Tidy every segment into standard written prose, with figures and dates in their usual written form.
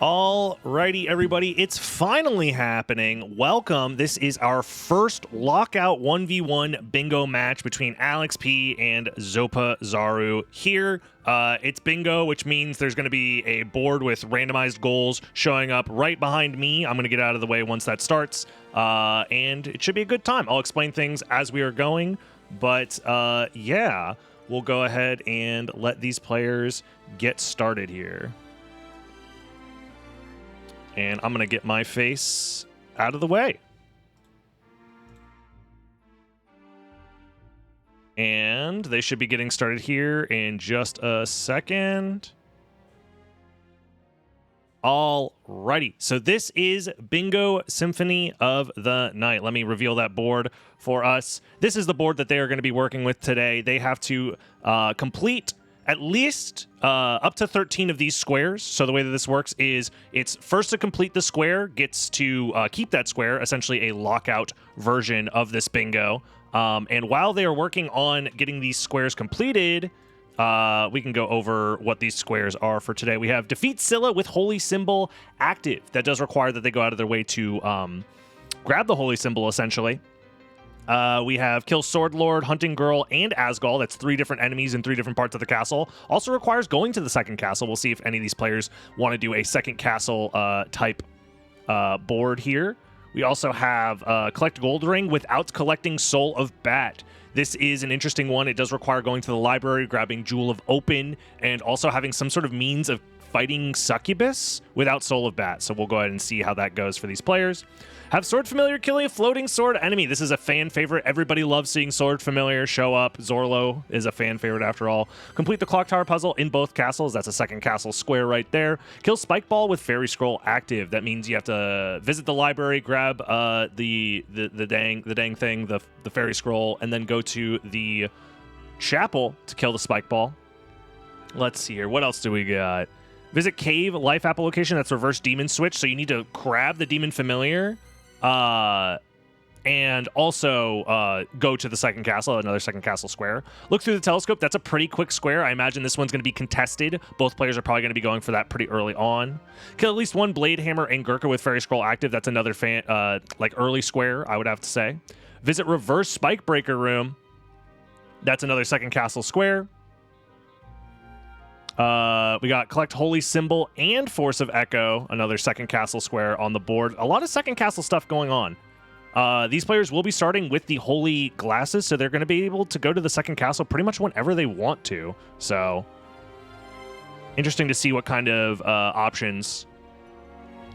Alrighty, everybody, it's finally happening. Welcome. This is our first lockout 1v1 bingo match between Alex P and Zopa Zaru here. It's bingo, which means there's going to be a board with randomized goals showing up right behind me. I'm going to get out of the way once that starts, and it should be a good time. I'll explain things as we are going, but yeah, we'll go ahead and let these players get started here. And I'm going to get my face out of the way. And they should be getting started here in just a second. Alrighty, so this is Bingo Symphony of the Night. Let me reveal that board for us. This is the board that they are going to be working with today. They have to complete at least up to 13 of these squares. So the way that this works is it's first to complete the square gets to keep that square, essentially a lockout version of this bingo. And while they are working on getting these squares completed, we can go over what these squares are for today. We have Defeat Scylla with Holy Symbol active. That does require that they go out of their way to grab the Holy Symbol, essentially. We have Kill Sword Lord, Hunting Girl, and Asgal. That's 3 different enemies in 3 different parts of the castle. Also requires going to the second castle. We'll see if any of these players want to do a second castle type board here. We also have Collect Gold Ring without collecting Soul of Bat. This is an interesting one. It does require going to the library, grabbing Jewel of Open, and also having some sort of means of fighting Succubus without Soul of Bat. So we'll go ahead and see how that goes for these players. Have Sword Familiar killing a floating sword enemy. This is a fan favorite. Everybody loves seeing Sword Familiar show up. Zorlo is a fan favorite after all. Complete the Clock Tower puzzle in both castles. That's a second castle square right there. Kill Spike Ball with Fairy Scroll active. That means you have to visit the library, grab the dang thing, the Fairy Scroll, and then go to the chapel to kill the Spike Ball. Let's see here. What else do we got? Visit Cave Life Apple location. That's reverse Demon Switch. So you need to grab the Demon Familiar and also go to the second castle, another second castle square. Look through the telescope. That's a pretty quick square. I imagine this one's going to be contested. Both players are probably going to be going for that pretty early on. Kill at least 1 Blade Hammer and Gurkha with Fairy Scroll active. That's another like early square, I would have to say. Visit Reverse Spike Breaker Room. That's another second castle square. We got Collect Holy Symbol and Force of Echo, another second castle square on the board. A lot of second castle stuff going on. These players will be starting with the Holy Glasses, so they're going to be able to go to the second castle pretty much whenever they want to. So, interesting to see what kind of options,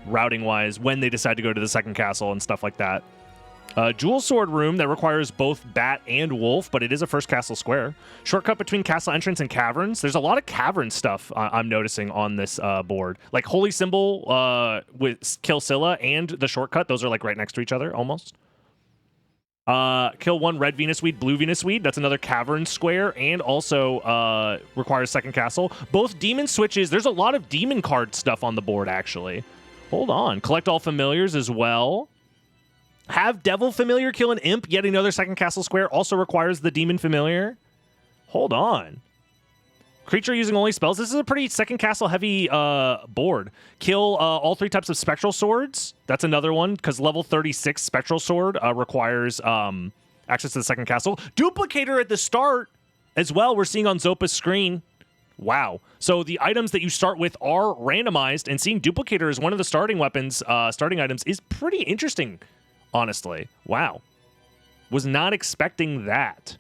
routing-wise, when they decide to go to the second castle and stuff like that. Jewel Sword Room that requires both Bat and Wolf, but it is a first castle square. Shortcut between castle entrance and caverns. There's a lot of cavern stuff I'm noticing on this board. Like Holy Symbol with Kill Scylla and the shortcut. Those are like right next to each other almost. Kill 1 Red Venus Weed, Blue Venus Weed. That's another cavern square and also requires second castle. Both demon switches. There's a lot of demon card stuff on the board, actually. Hold on. Collect all familiars as well. Have Devil Familiar kill an Imp, yet another second castle square, also requires the Demon Familiar. Hold on. Creature using only spells. This is a pretty second castle heavy board. Kill all 3 types of Spectral Swords. That's another one, because level 36 Spectral Sword requires access to the second castle. Duplicator at the start as well, we're seeing on Zopa's screen. Wow. So the items that you start with are randomized, and seeing Duplicator as one of the starting weapons, starting items, is pretty interesting. Honestly, wow. Was not expecting that.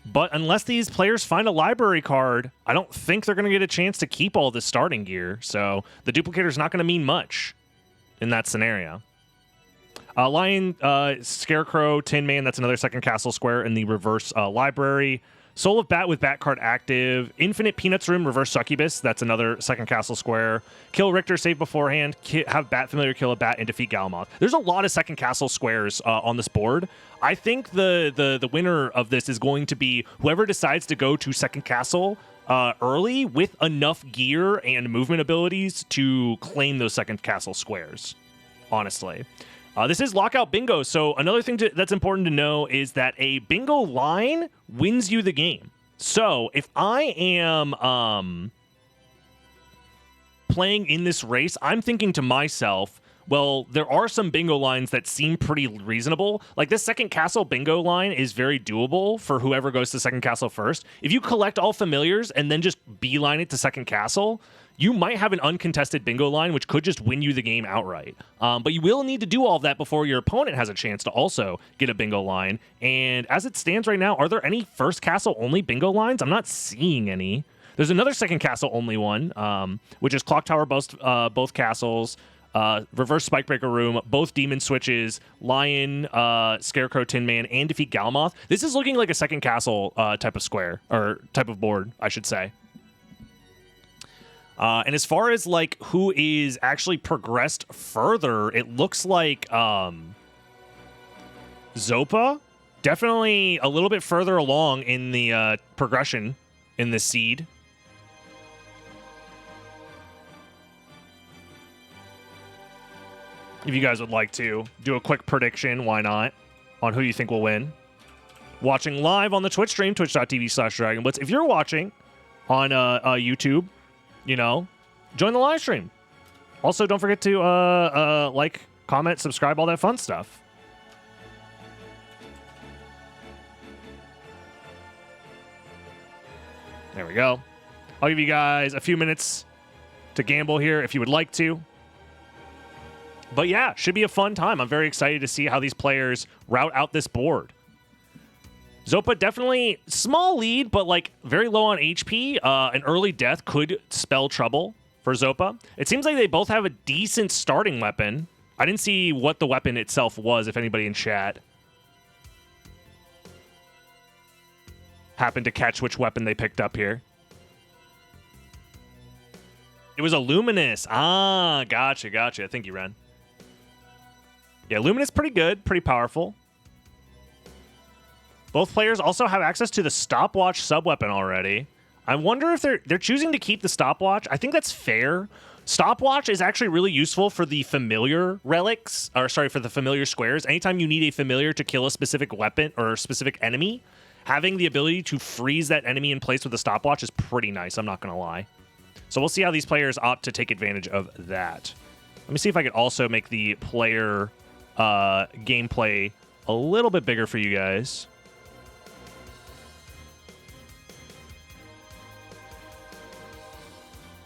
But unless these players find a library card, I don't think they're going to get a chance to keep all this starting gear. So the duplicator is not going to mean much in that scenario. Lion, Scarecrow, Tin Man, that's another second castle square in the reverse library. Soul of Bat with Bat card active. Infinite Peanuts Room, reverse Succubus. That's another second castle square. Kill Richter, save beforehand. Have Bat Familiar kill a Bat and defeat Galamoth. There's a lot of second castle squares on this board. I think the winner of this is going to be whoever decides to go to second castle early with enough gear and movement abilities to claim those second castle squares, honestly. This is lockout bingo, so another thing that's important to know is that a bingo line wins you the game. So if I am playing in this race, I'm thinking to myself, well, there are some bingo lines that seem pretty reasonable. Like this second castle bingo line is very doable for whoever goes to second castle first. If you collect all familiars and then just beeline it to second castle, you might have an uncontested bingo line, which could just win you the game outright. But you will need to do all of that before your opponent has a chance to also get a bingo line. And as it stands right now, are there any first castle only bingo lines? I'm not seeing any. There's another second castle only one, which is Clock Tower, both castles, Reverse Spikebreaker Room, both Demon Switches, Lion, Scarecrow, Tin Man, and Defeat Galmoth. This is looking like a second castle type of square, or type of board, I should say. And as far as like who is actually progressed further, it looks like Zopa definitely a little bit further along in the progression in the seed. If you guys would like to do a quick prediction, why not, on who you think will win. Watching live on the Twitch stream, twitch.tv/DragonBlitz. If you're watching on YouTube, you know, join the live stream. Also, don't forget to like, comment, subscribe, all that fun stuff. There we go. I'll give you guys a few minutes to gamble here if you would like to. But yeah, should be a fun time. I'm very excited to see how these players route out this board. Zopa definitely small lead, but like very low on HP. An early death could spell trouble for Zopa. It seems like they both have a decent starting weapon. I didn't see what the weapon itself was, if anybody in chat happened to catch which weapon they picked up here. It was a Luminous. Ah, gotcha. Thank you, Ren. Yeah, Luminous pretty good, pretty powerful. Both players also have access to the stopwatch sub-weapon already. I wonder if they're choosing to keep the stopwatch. I think that's fair. Stopwatch is actually really useful for the familiar relics, or sorry, for the familiar squares. Anytime you need a familiar to kill a specific weapon or a specific enemy, having the ability to freeze that enemy in place with a stopwatch is pretty nice, I'm not going to lie. So we'll see how these players opt to take advantage of that. Let me see if I could also make the player gameplay a little bit bigger for you guys.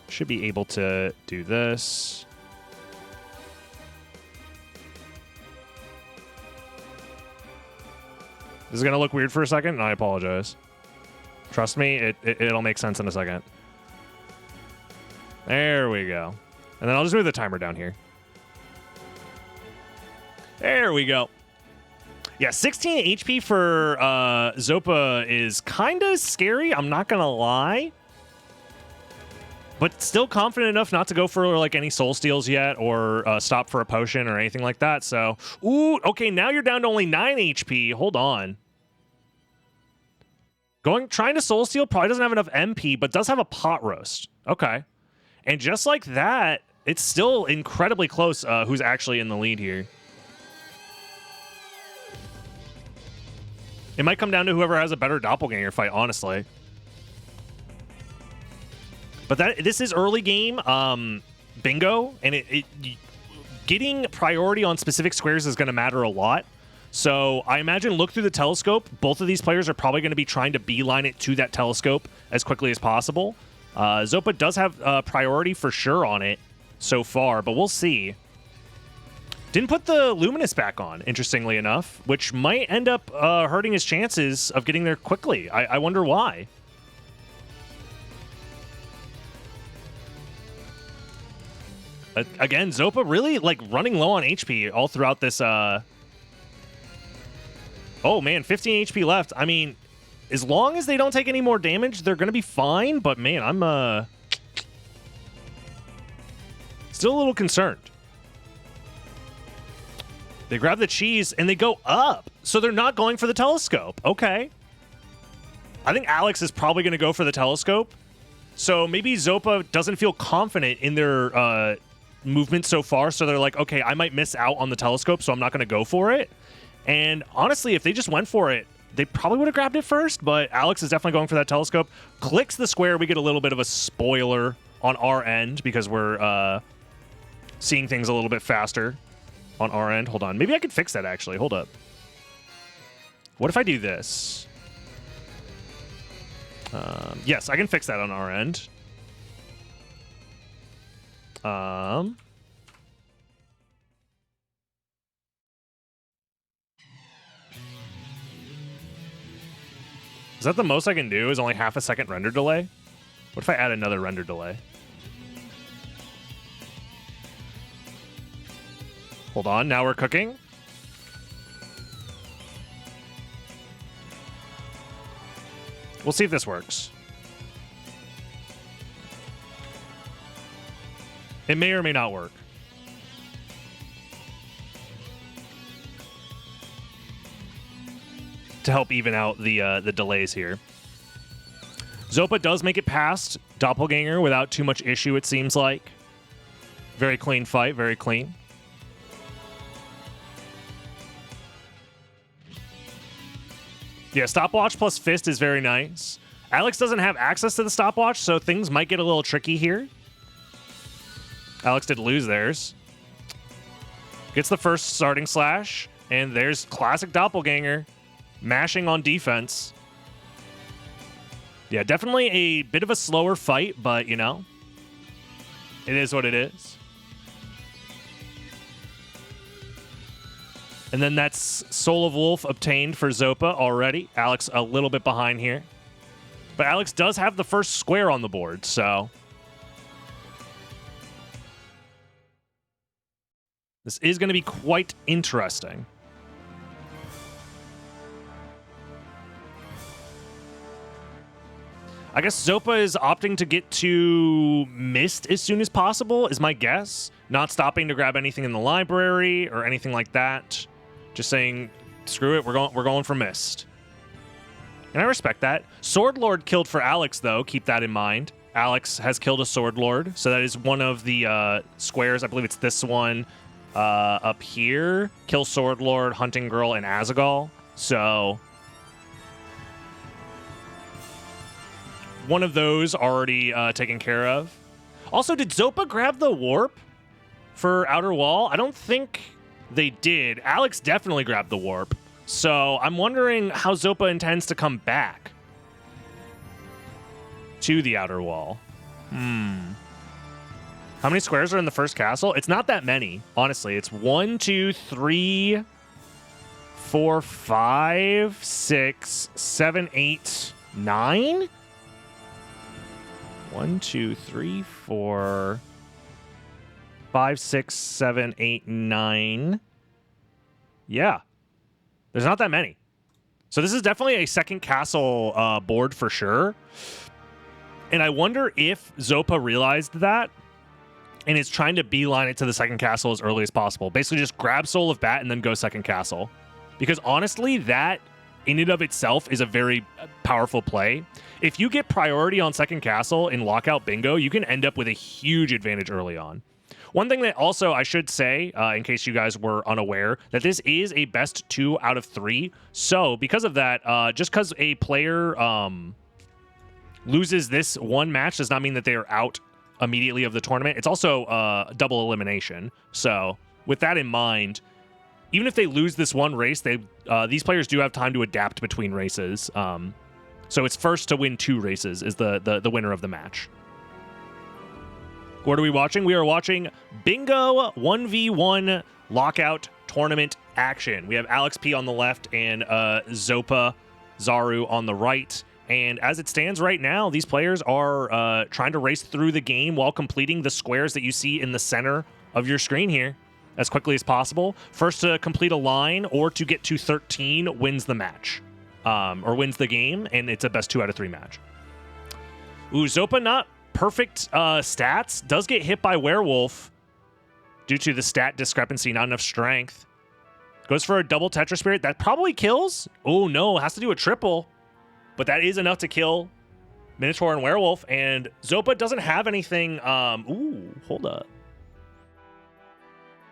Should be able to do this. This is going to look weird for a second, and I apologize. Trust me, it'll make sense in a second. There we go. And then I'll just move the timer down here. There we go. Yeah, 16 HP for Zopa is kind of scary. I'm not going to lie. But still confident enough not to go for like any soul steals yet or stop for a potion or anything like that. So, ooh, okay, now you're down to only 9 HP. Hold on. Trying to soul steal probably doesn't have enough MP, but does have a pot roast. Okay. And just like that, it's still incredibly close who's actually in the lead here. It might come down to whoever has a better doppelganger fight, honestly. But this is early game bingo, and getting priority on specific squares is going to matter a lot. So I imagine look through the telescope. Both of these players are probably going to be trying to beeline it to that telescope as quickly as possible. Zopa does have priority for sure on it so far, but we'll see. Didn't put the Luminous back on, interestingly enough, which might end up hurting his chances of getting there quickly. I wonder why. Again, Zopa really like running low on HP all throughout this. Oh man, 15 HP left. I mean, as long as they don't take any more damage, they're gonna be fine. But man, I'm still a little concerned. They grab the cheese and they go up, so they're not going for the telescope. Okay, I think Alex is probably gonna go for the telescope. So maybe Zopa doesn't feel confident in their movement so far, so they're like, okay, I might miss out on the telescope, so I'm not going to go for it. And honestly, if they just went for it, they probably would have grabbed it first, but Alex is definitely going for that telescope. Clicks the square. We get a little bit of a spoiler on our end because we're seeing things a little bit faster on our end. Hold on. Maybe I could fix that, actually. Hold up. What if I do this? Yes, I can fix that on our end. Is that the most I can do? Is only half a second render delay? What if I add another render delay? Hold on, now we're cooking. We'll see if this works. It may or may not work. To help even out the delays here. Zopa does make it past Doppelganger without too much issue, it seems like. Very clean fight, very clean. Yeah, stopwatch plus fist is very nice. Alex doesn't have access to the stopwatch, so things might get a little tricky here. Alex did lose theirs. Gets the first starting slash, and there's classic Doppelganger mashing on defense. Yeah, definitely a bit of a slower fight, but, you know, it is what it is. And then that's Soul of Wolf obtained for Zopa already. Alex a little bit behind here. But Alex does have the first square on the board, so this is going to be quite interesting. I guess Zopa is opting to get to Mist as soon as possible, is my guess. Not stopping to grab anything in the library or anything like that. Just saying, screw it, we're going for Mist. And I respect that. Sword Lord killed for Alex, though. Keep that in mind. Alex has killed a Sword Lord, so that is one of the squares. I believe it's this one up here. Kill Sword Lord, Hunting Girl, and Azagal. So one of those already taken care of. Also, did Zopa grab the warp for Outer Wall? I don't think they did. Alex definitely grabbed the warp. So I'm wondering how Zopa intends to come back to the Outer Wall. How many squares are in the first castle? It's not that many, honestly. It's 1, 2, 3, 4, 5, 6, 7, 8, 9? 1, 2, 3, 4, 5, 6, 7, 8, 9. Yeah. There's not that many. So this is definitely a second castle board for sure. And I wonder if Zopa realized that and is trying to beeline it to the second castle as early as possible. Basically just grab Soul of Bat and then go second castle. Because honestly, that in and of itself is a very powerful play. If you get priority on second castle in Lockout Bingo, you can end up with a huge advantage early on. One thing that also I should say, in case you guys were unaware, that this is a best 2 out of 3. So because of that, just because a player loses this one match does not mean that they are out immediately of the tournament. It's also double elimination. So with that in mind, even if they lose this one race, these players do have time to adapt between races. So it's first to win 2 races is the winner of the match. What are we watching? We are watching Bingo 1v1 Lockout Tournament action. We have Alex P on the left and Zopa Zaru on the right. And as it stands right now, these players are trying to race through the game while completing the squares that you see in the center of your screen here as quickly as possible. First to complete a line or to get to 13 wins the match, or wins the game, and it's a best 2 out of 3 match. Ooh, Zopa not perfect stats. Does get hit by Werewolf due to the stat discrepancy, not enough strength. Goes for a double Tetra Spirit. That probably kills. Oh, no. Has to do a triple. But that is enough to kill Minotaur and Werewolf. And Zopa doesn't have anything. Ooh, hold up.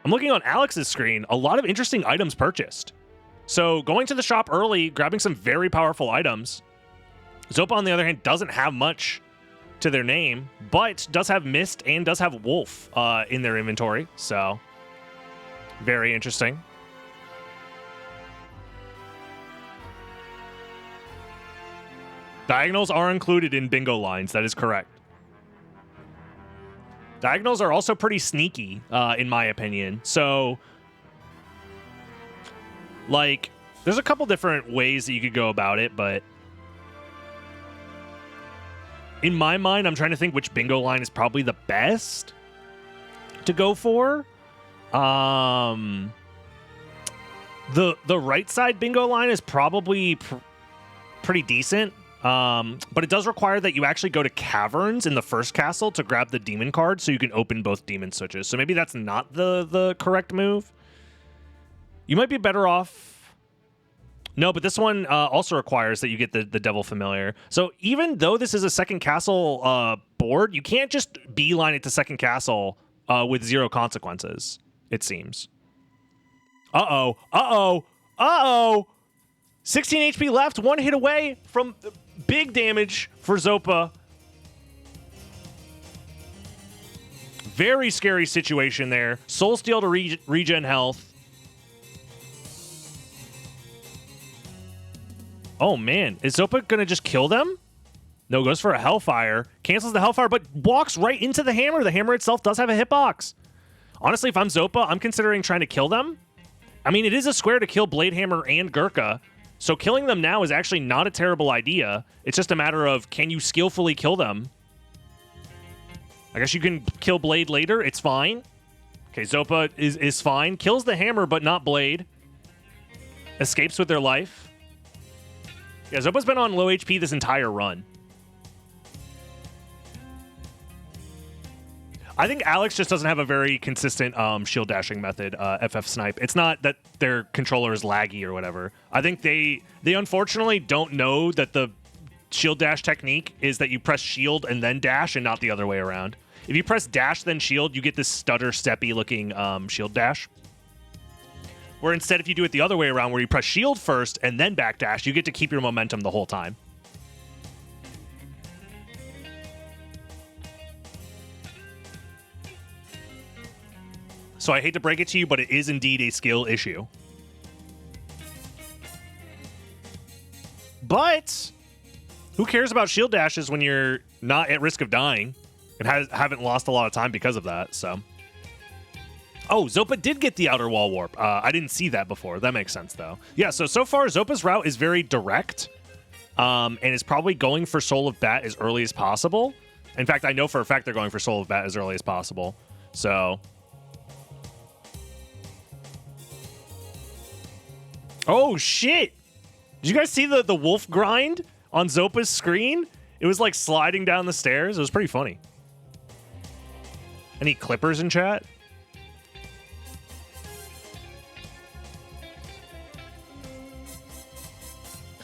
I'm looking on Alex's screen. A lot of interesting items purchased. So going to the shop early, grabbing some very powerful items. Zopa, on the other hand, doesn't have much to their name, but does have Mist and does have Wolf in their inventory. So very interesting. Diagonals are included in bingo lines. That is correct. Diagonals are also pretty sneaky, in my opinion. So, like, there's a couple different ways that you could go about it, but in my mind, I'm trying to think which bingo line is probably the best to go for. The right side bingo line is probably pretty decent. But it does require that you actually go to caverns in the first castle to grab the demon card so you can open both demon switches. So maybe that's not the correct move. You might be better off. No, but this one also requires that you get the Devil Familiar. So even though this is a second castle board, you can't just beeline it to second castle with 0 consequences, it seems. Uh-oh. Uh-oh. Uh-oh. 16 HP left, 1 hit away from big damage for Zopa. Very scary situation there. Soul Steal to regen health. Oh, man. Is Zopa going to just kill them? No, goes for a Hellfire. Cancels the Hellfire, but walks right into the hammer. The hammer itself does have a hitbox. Honestly, if I'm Zopa, I'm considering trying to kill them. I mean, it is a square to kill Blade Hammer and Gurkha. So killing them now is actually not a terrible idea. It's just a matter of, can you skillfully kill them? I guess you can kill Blade later. It's fine. Okay, Zopa is fine. Kills the hammer, but not Blade. Escapes with their life. Yeah, Zopa's been on low HP this entire run. I think Alex just doesn't have a very consistent shield dashing method, FF Snipe. It's not that their controller is laggy or whatever. I think they unfortunately don't know that the shield dash technique is that you press shield and then dash and not the other way around. If you press dash then shield, you get this stutter steppy looking shield dash. Where instead if you do it the other way around where you press shield first and then back dash, you get to keep your momentum the whole time. So I hate to break it to you, but it is indeed a skill issue. But who cares about shield dashes when you're not at risk of dying and haven't lost a lot of time because of that, so. Oh, Zopa did get the outer wall warp. I didn't see that before. That makes sense, though. Yeah, so far, Zopa's route is very direct and is probably going for Soul of Bat as early as possible. In fact, I know for a fact they're going for Soul of Bat as early as possible. So... Oh, shit! Did you guys see the wolf grind on Zopa's screen? It was like sliding down the stairs. It was pretty funny. Any clippers in chat?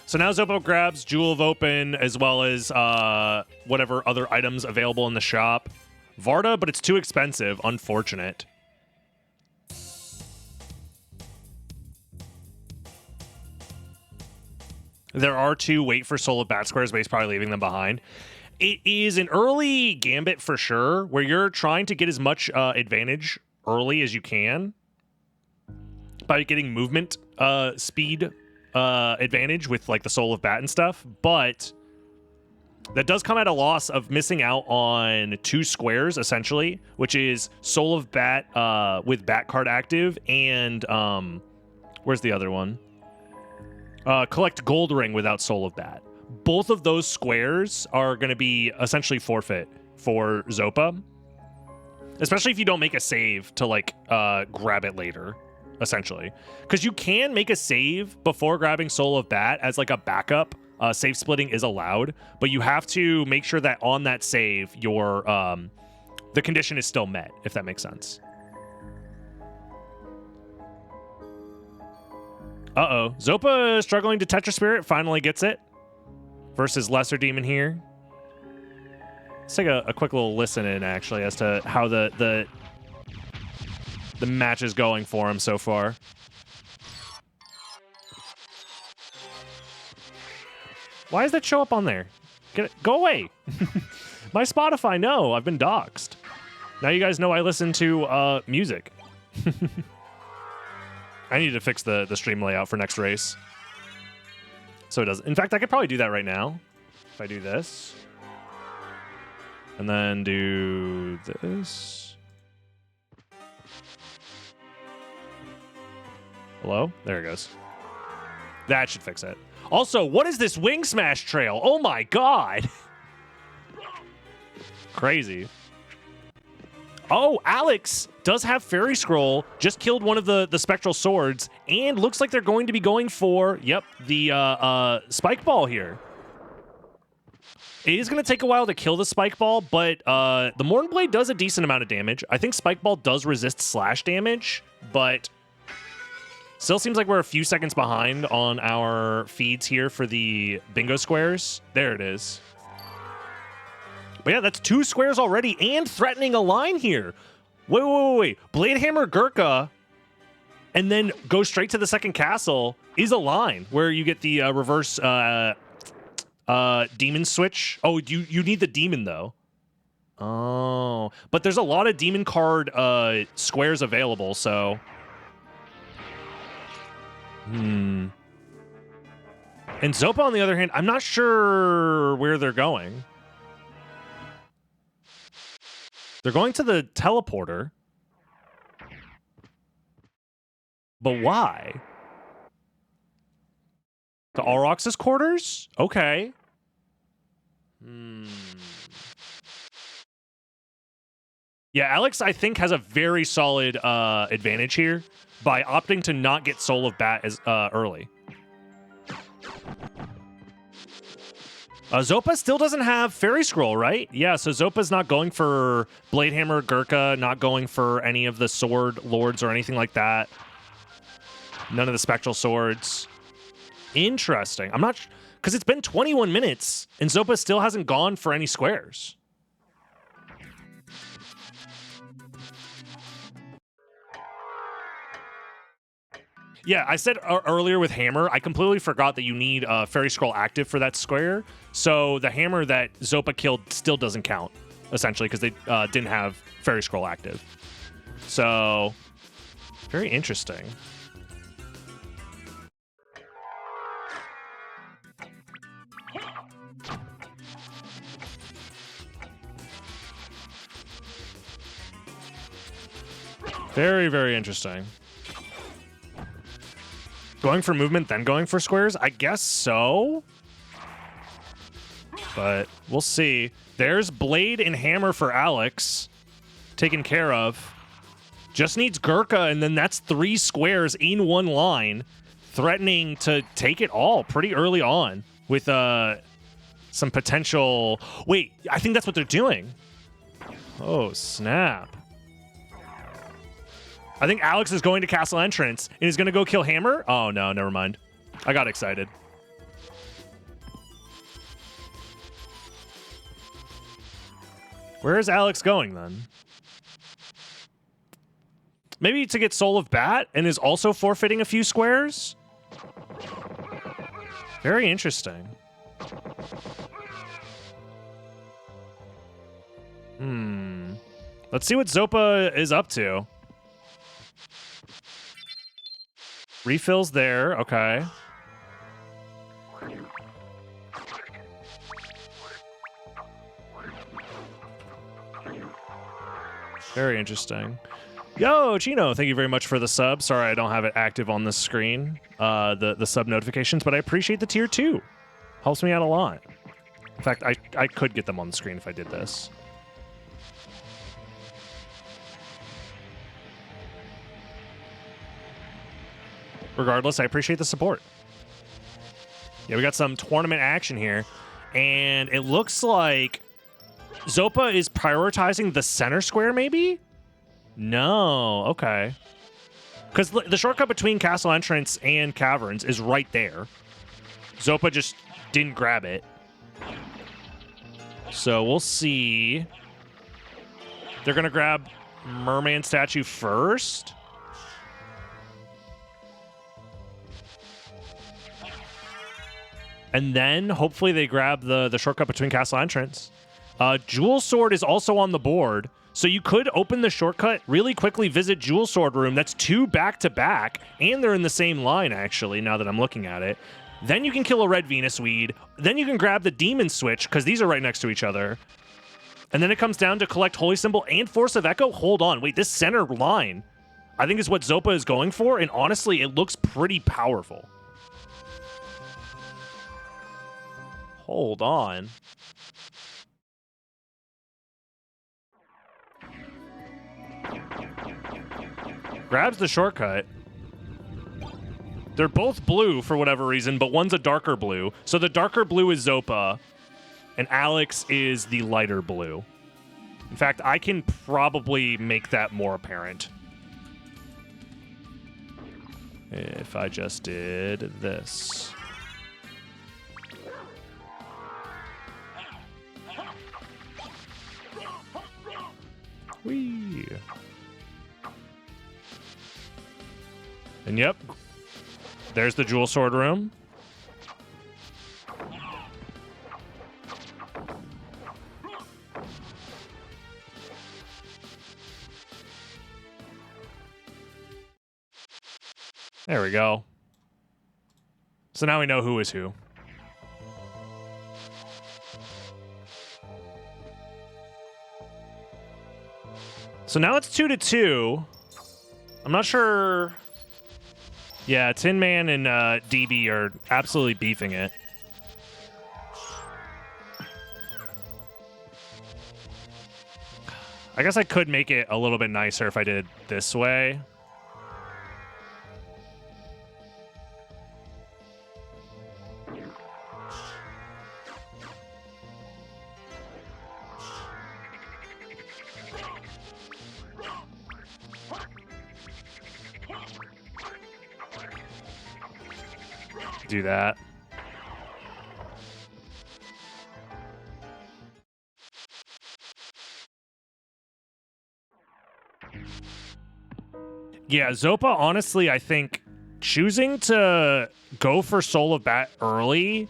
So now Zopa grabs Jewel of Open as well as whatever other items available in the shop. Varda, but it's too expensive. Unfortunate. There are 2 wait for Soul of Bat squares, but he's probably leaving them behind. It is an early gambit for sure, where you're trying to get as much advantage early as you can by getting movement speed advantage with like the Soul of Bat and stuff, but that does come at a loss of missing out on 2 squares, essentially, which is Soul of Bat with Bat card active and where's the other one? Collect Gold Ring without Soul of Bat. Both of those squares are going to be essentially forfeit for Zopa, especially if you don't make a save to like grab it later, essentially. Because you can make a save before grabbing Soul of Bat as like a backup. Save splitting is allowed, but you have to make sure that on that save, your the condition is still met, if that makes sense. Uh-oh. Zopa struggling to Tetra Spirit, finally gets it. Versus Lesser Demon here. Let's take a quick little listen in, actually, as to how the match is going for him so far. Why does that show up on there? Go away. My Spotify, no, I've been doxxed. Now you guys know I listen to music. I need to fix the stream layout for next race. So it does. In fact, I could probably do that right now. If I do this. And then do this. Hello? There it goes. That should fix it. Also, what is this wing smash trail? Oh my god. Crazy. Oh, Alex does have Fairy Scroll, just killed one of the Spectral Swords, and looks like they're going to be going for, yep, the Spike Ball here. It is going to take a while to kill the Spike Ball, but the Morn Blade does a decent amount of damage. I think Spike Ball does resist slash damage, but still seems like we're a few seconds behind on our feeds here for the bingo squares. There it is. But yeah, that's 2 squares already and threatening a line here. Wait. Blade Hammer Gurkha and then go straight to the second castle is a line where you get the reverse demon switch. Oh, you need the demon though. Oh, but there's a lot of demon card squares available, so. And Zopa, on the other hand, I'm not sure where they're going. They're going to the teleporter. But why? To Aurochs's quarters? Okay. Yeah, Alex, I think, has a very solid advantage here by opting to not get Soul of Bat as early. Zopa still doesn't have Fairy Scroll, right? Yeah, so Zopa's not going for Blade Hammer Gurkha, not going for any of the Sword Lords or anything like that. None of the Spectral Swords. Interesting. I'm not... Because it's been 21 minutes, and Zopa still hasn't gone for any squares. Yeah, I said earlier with Hammer, I completely forgot that you need Fairy Scroll active for that square. So the Hammer that Zopa killed still doesn't count, essentially, because they didn't have Fairy Scroll active. So, very interesting. Very, very interesting. Going for movement, then going for squares? I guess so. But we'll see. There's Blade and Hammer for Alex. Taken care of. Just needs Gurkha, and then that's 3 squares in one line. Threatening to take it all pretty early on. With some potential... Wait, I think that's what they're doing. Oh, snap. I think Alex is going to Castle Entrance and is going to go kill Hammer. Oh, no, never mind. I got excited. Where is Alex going, then? Maybe to get Soul of Bat and is also forfeiting a few squares? Very interesting. Let's see what Zopa is up to. Refills there, okay. Very interesting. Yo, Chino, thank you very much for the sub. Sorry I don't have it active on this screen, the sub notifications, but I appreciate the tier 2. Helps me out a lot. In fact, I could get them on the screen if I did this. Regardless, I appreciate the support. Yeah, we got some tournament action here. And it looks like Zopa is prioritizing the center square, maybe? No, okay. Because the shortcut between Castle Entrance and Caverns is right there. Zopa just didn't grab it. So we'll see. They're going to grab Merman Statue first. And then hopefully they grab the shortcut between castle entrance. Jewel Sword is also on the board. So you could open the shortcut, really quickly visit Jewel Sword Room. That's 2 back-to-back, and they're in the same line, actually, now that I'm looking at it. Then you can kill a red Venus Weed. Then you can grab the Demon Switch, because these are right next to each other. And then it comes down to collect Holy Symbol and Force of Echo. Hold on. Wait, this center line, I think is what Zopa is going for, and honestly, it looks pretty powerful. Hold on. Grabs the shortcut. They're both blue for whatever reason, but one's a darker blue. So the darker blue is Zopa, and Alex is the lighter blue. In fact, I can probably make that more apparent. If I just did this. Whee! And yep, there's the Jewel Sword Room. There we go. So now we know who is who. So now it's 2-2. I'm not sure. Yeah, Tin Man and DB are absolutely beefing it. I guess I could make it a little bit nicer if I did it this way. Do that. Yeah, Zopa, honestly, I think choosing to go for Soul of Bat early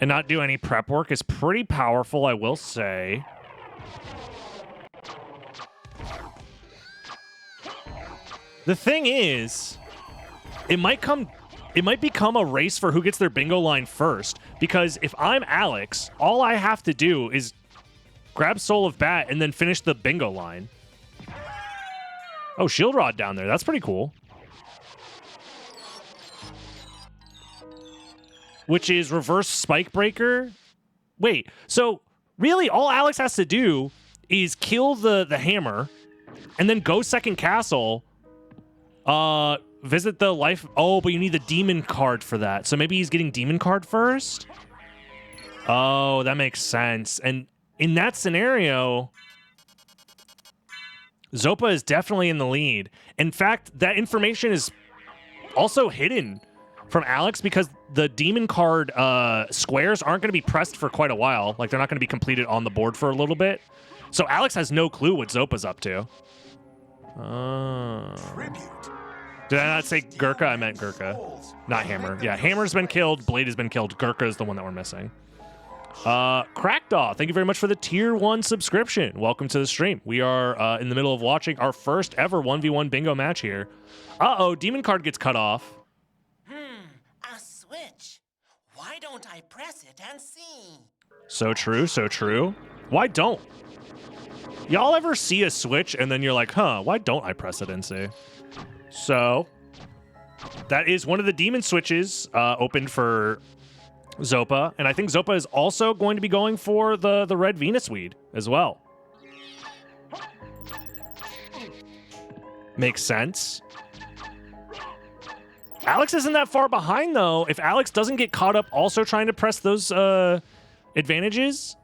and not do any prep work is pretty powerful, I will say. The thing is, it might become a race for who gets their bingo line first, because if I'm Alex, all I have to do is grab Soul of Bat and then finish the bingo line. Oh, Shield Rod down there. That's pretty cool. Which is reverse Spike Breaker. Wait, so really all Alex has to do is kill the hammer and then go second castle. Visit the life. Oh, but you need the demon card for that. So maybe he's getting demon card first? Oh, that makes sense. And in that scenario, Zopa is definitely in the lead. In fact, that information is also hidden from Alex because the demon card squares aren't going to be pressed for quite a while. Like, they're not going to be completed on the board for a little bit. So Alex has no clue what Zopa's up to. Did I not say Gurkha? I meant Gurkha, not Hammer. Yeah, Hammer's been killed. Blade has been killed. Gurkha is the one that we're missing. Crackdaw, thank you very much for the tier 1 subscription. Welcome to the stream. We are in the middle of watching our first ever 1v1 bingo match here. Uh-oh, demon card gets cut off. A switch. Why don't I press it and see? So true, so true. Why don't? Y'all ever see a switch and then you're like, huh, why don't I press it and see? So, that is one of the demon switches opened for Zopa, and I think Zopa is also going to be going for the red Venus Weed as well. Makes sense. Alex isn't that far behind, though. If Alex doesn't get caught up also trying to press those advantages,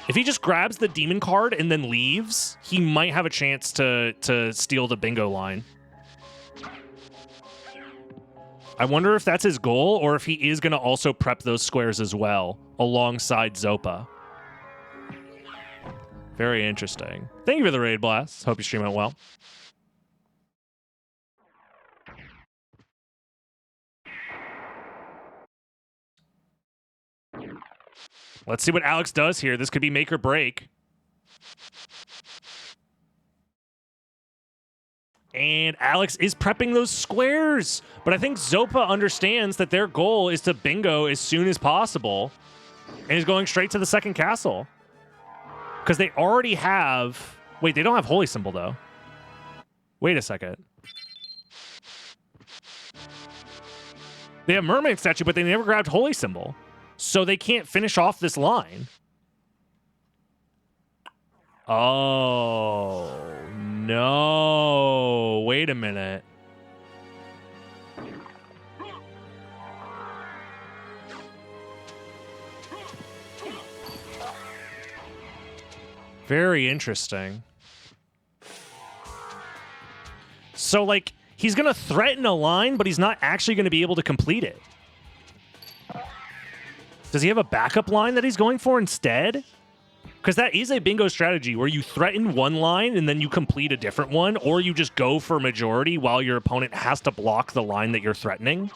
if he just grabs the demon card and then leaves, he might have a chance to steal the bingo line. I wonder if that's his goal, or if he is going to also prep those squares as well, alongside Zopa. Very interesting. Thank you for the raid blast. Hope your stream went well. Let's see what Alex does here. This could be make or break. And Alex is prepping those squares. But I think Zopa understands that their goal is to bingo as soon as possible. And is going straight to the second castle. Because they already have... Wait, they don't have Holy Symbol, though. Wait a second. They have Mermaid Statue, but they never grabbed Holy Symbol. So they can't finish off this line. Oh, no. Wait a minute. Very interesting. So, like, he's going to threaten a line, but he's not actually going to be able to complete it. Does he have a backup line that he's going for instead? Because that is a bingo strategy where you threaten one line and then you complete a different one, or you just go for majority while your opponent has to block the line that you're threatening.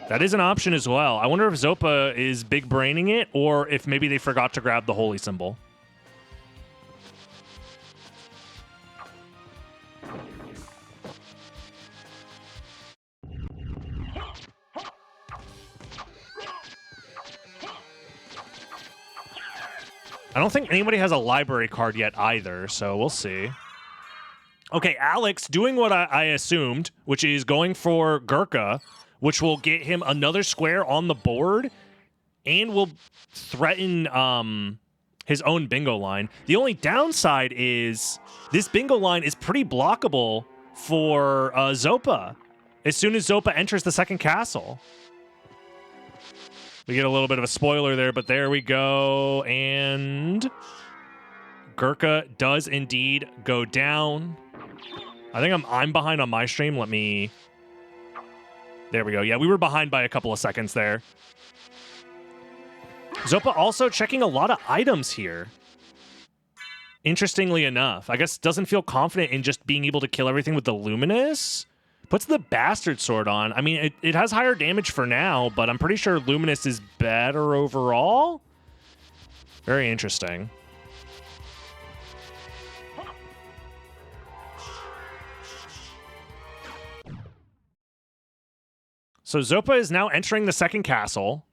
That is an option as well. I wonder if Zopa is big braining it, or if maybe they forgot to grab the Holy Symbol. I don't think anybody has a library card yet either, so we'll see. Okay, Alex doing what I assumed, which is going for Gurkha, which will get him another square on the board and will threaten his own bingo line. The only downside is this bingo line is pretty blockable for Zopa as soon as Zopa enters the second castle. We get a little bit of a spoiler there, but there we go. And Gurkha does indeed go down. I think I'm behind on my stream. Let me... There we go. Yeah, we were behind by a couple of seconds there. Zopa also checking a lot of items here. Interestingly enough. I guess doesn't feel confident in just being able to kill everything with the Luminous. Puts the Bastard Sword on. I mean, it has higher damage for now, but I'm pretty sure Luminous is better overall. Very interesting. So Zopa is now entering the second castle.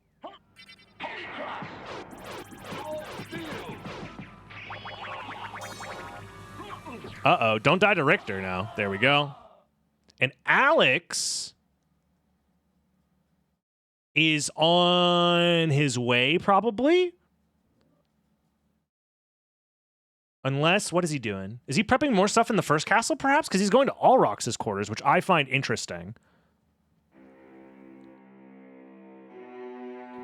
Uh-oh, don't die to Richter now. There we go. And Alex is on his way, probably. Unless, what is he doing? Is he prepping more stuff in the first castle, perhaps? Because he's going to Alrox's quarters, which I find interesting.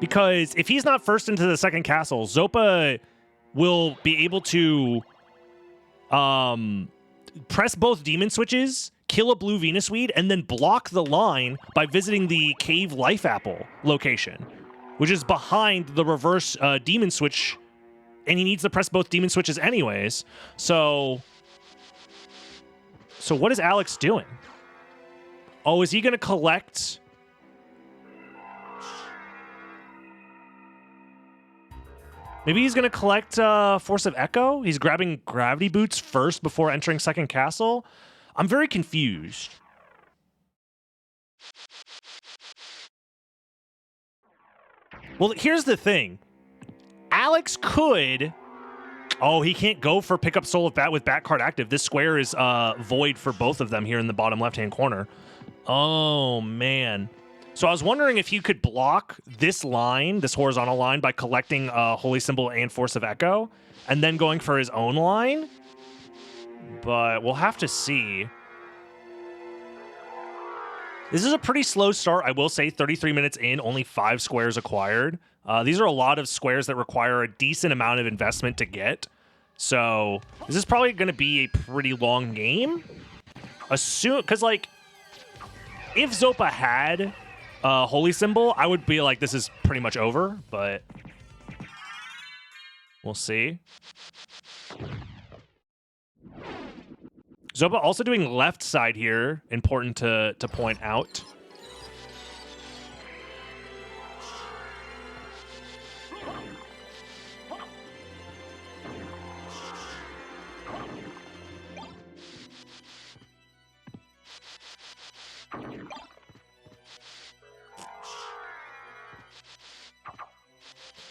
Because if he's not first into the second castle, Zopa will be able to press both demon switches, kill a blue Venus Weed, and then block the line by visiting the Cave Life Apple location, which is behind the reverse demon switch, and he needs to press both demon switches anyways. So what is Alex doing? Oh, is he going to collect... Maybe he's going to collect Force of Echo? He's grabbing Gravity Boots first before entering second castle? I'm very confused. Well, here's the thing. Alex could... Oh, he can't go for pick up Soul of Bat with Bat card active. This square is void for both of them here in the bottom left-hand corner. Oh, man. So I was wondering if you could block this line, this horizontal line, by collecting Holy Symbol and Force of Echo, and then going for his own line. But we'll have to see. This is a pretty slow start, I will say. 33 minutes in, only 5 squares acquired. These are a lot of squares that require a decent amount of investment to get. So this is probably going to be a pretty long game. Because, like, if Zopa had... Holy Symbol, I would be like, this is pretty much over, but we'll see. Zopa also doing left side here, important to point out.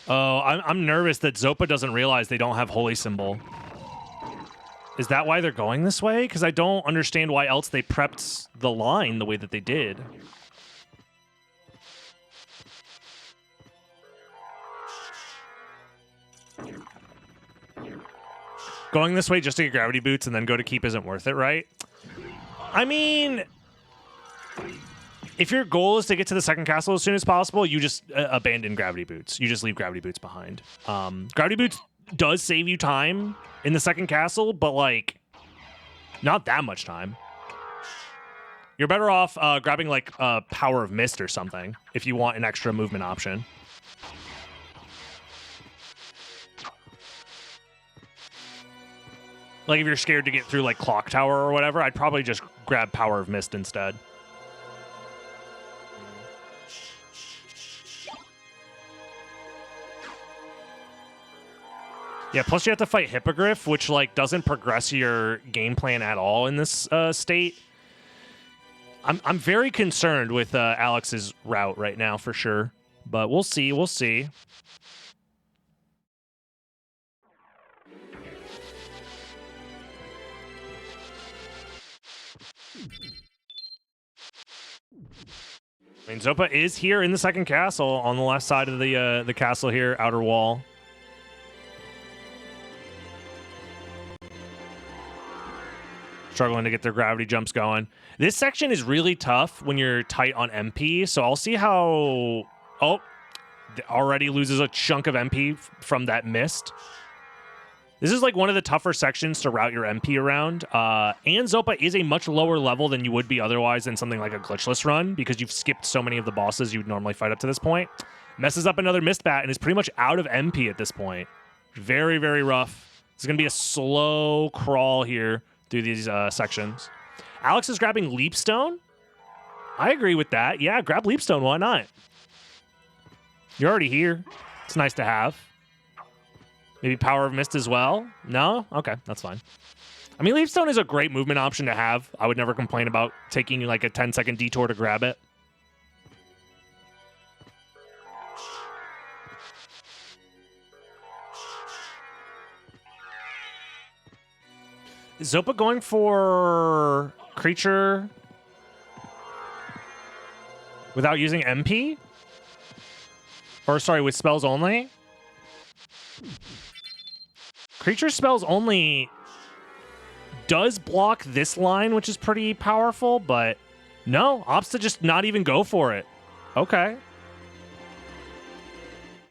Oh, I'm nervous that Zopa doesn't realize they don't have Holy Symbol. Is that why they're going this way? Because I don't understand why else they prepped the line the way that they did. Going this way just to get gravity boots and then go to keep isn't worth it, right? I mean, if your goal is to get to the second castle as soon as possible, you just abandon gravity boots. You just leave gravity boots behind. Gravity boots does save you time in the second castle, but like not that much time. You're better off grabbing like Power of Mist or something if you want an extra movement option. Like if you're scared to get through like Clock Tower or whatever, I'd probably just grab Power of Mist instead. Yeah, plus you have to fight Hippogriff, which like doesn't progress your game plan at all in this state. I'm very concerned with Alex's route right now for sure, but we'll see. We'll see. I mean, Zopa is here in the second castle on the left side of the castle here, outer wall. Struggling to get their gravity jumps going. This section is really tough when you're tight on MP, so I'll see how... Oh, already loses a chunk of MP from that mist. This is like one of the tougher sections to route your MP around. And Zopa is a much lower level than you would be otherwise in something like a glitchless run because you've skipped so many of the bosses you would normally fight up to this point. Messes up another mist bat and is pretty much out of MP at this point. Very, very rough. It's going to be a slow crawl here through these sections. Alex is grabbing Leapstone. I agree with that. Yeah, grab Leapstone. Why not? You're already here. It's nice to have. Maybe Power of Mist as well? No? Okay, that's fine. I mean, Leapstone is a great movement option to have. I would never complain about taking like a 10-second detour to grab it. Is Zopa going for creature without using MP? Or sorry, with spells only? Creature spells only does block this line, which is pretty powerful, but no, opts to just not even go for it. Okay.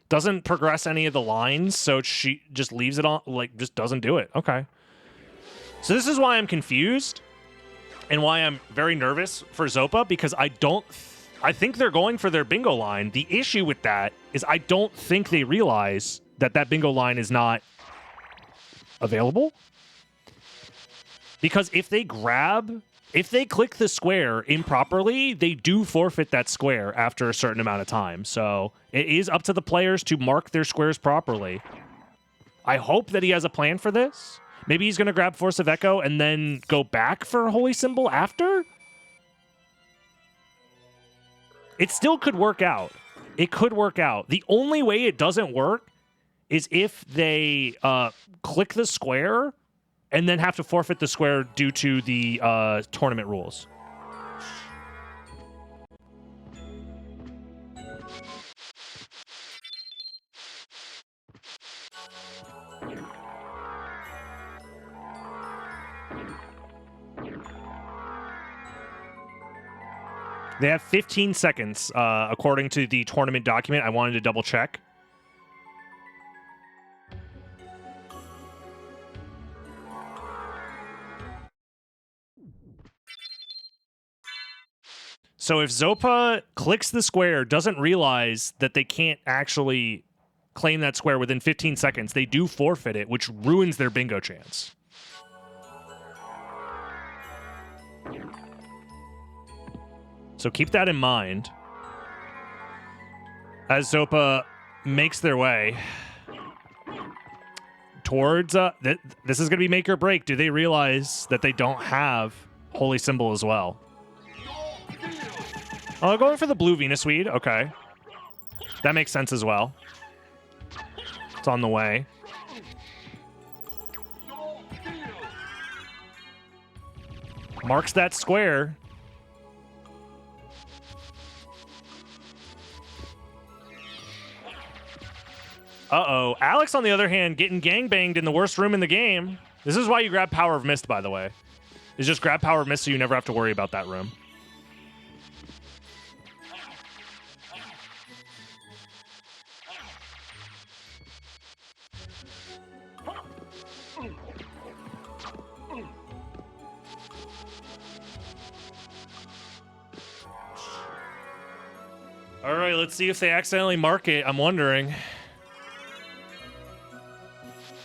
Doesn't progress any of the lines, so she just leaves it on, like, just doesn't do it. Okay. So this is why I'm confused and why I'm very nervous for Zopa, because I think they're going for their bingo line. The issue with that is I don't think they realize that that bingo line is not available. Because if they click the square improperly, they do forfeit that square after a certain amount of time. So it is up to the players to mark their squares properly. I hope that he has a plan for this. Maybe he's going to grab Force of Echo and then go back for Holy Symbol after? It still could work out. It could work out. The only way it doesn't work is if they click the square and then have to forfeit the square due to the tournament rules. They have 15 seconds, according to the tournament document. I wanted to double check. So if Zopa clicks the square, doesn't realize that they can't actually claim that square within 15 seconds, they do forfeit it, which ruins their bingo chance. So keep that in mind as Zopa makes their way towards... this is going to be make or break. Do they realize that they don't have Holy Symbol as well? Oh, going for the blue Venus Weed. Okay. That makes sense as well. It's on the way. Marks that square. Uh-oh. Alex, on the other hand, getting gangbanged in the worst room in the game. This is why you grab Power of Mist, by the way. Is just grab Power of Mist so you never have to worry about that room. All right, let's see if they accidentally mark it. I'm wondering.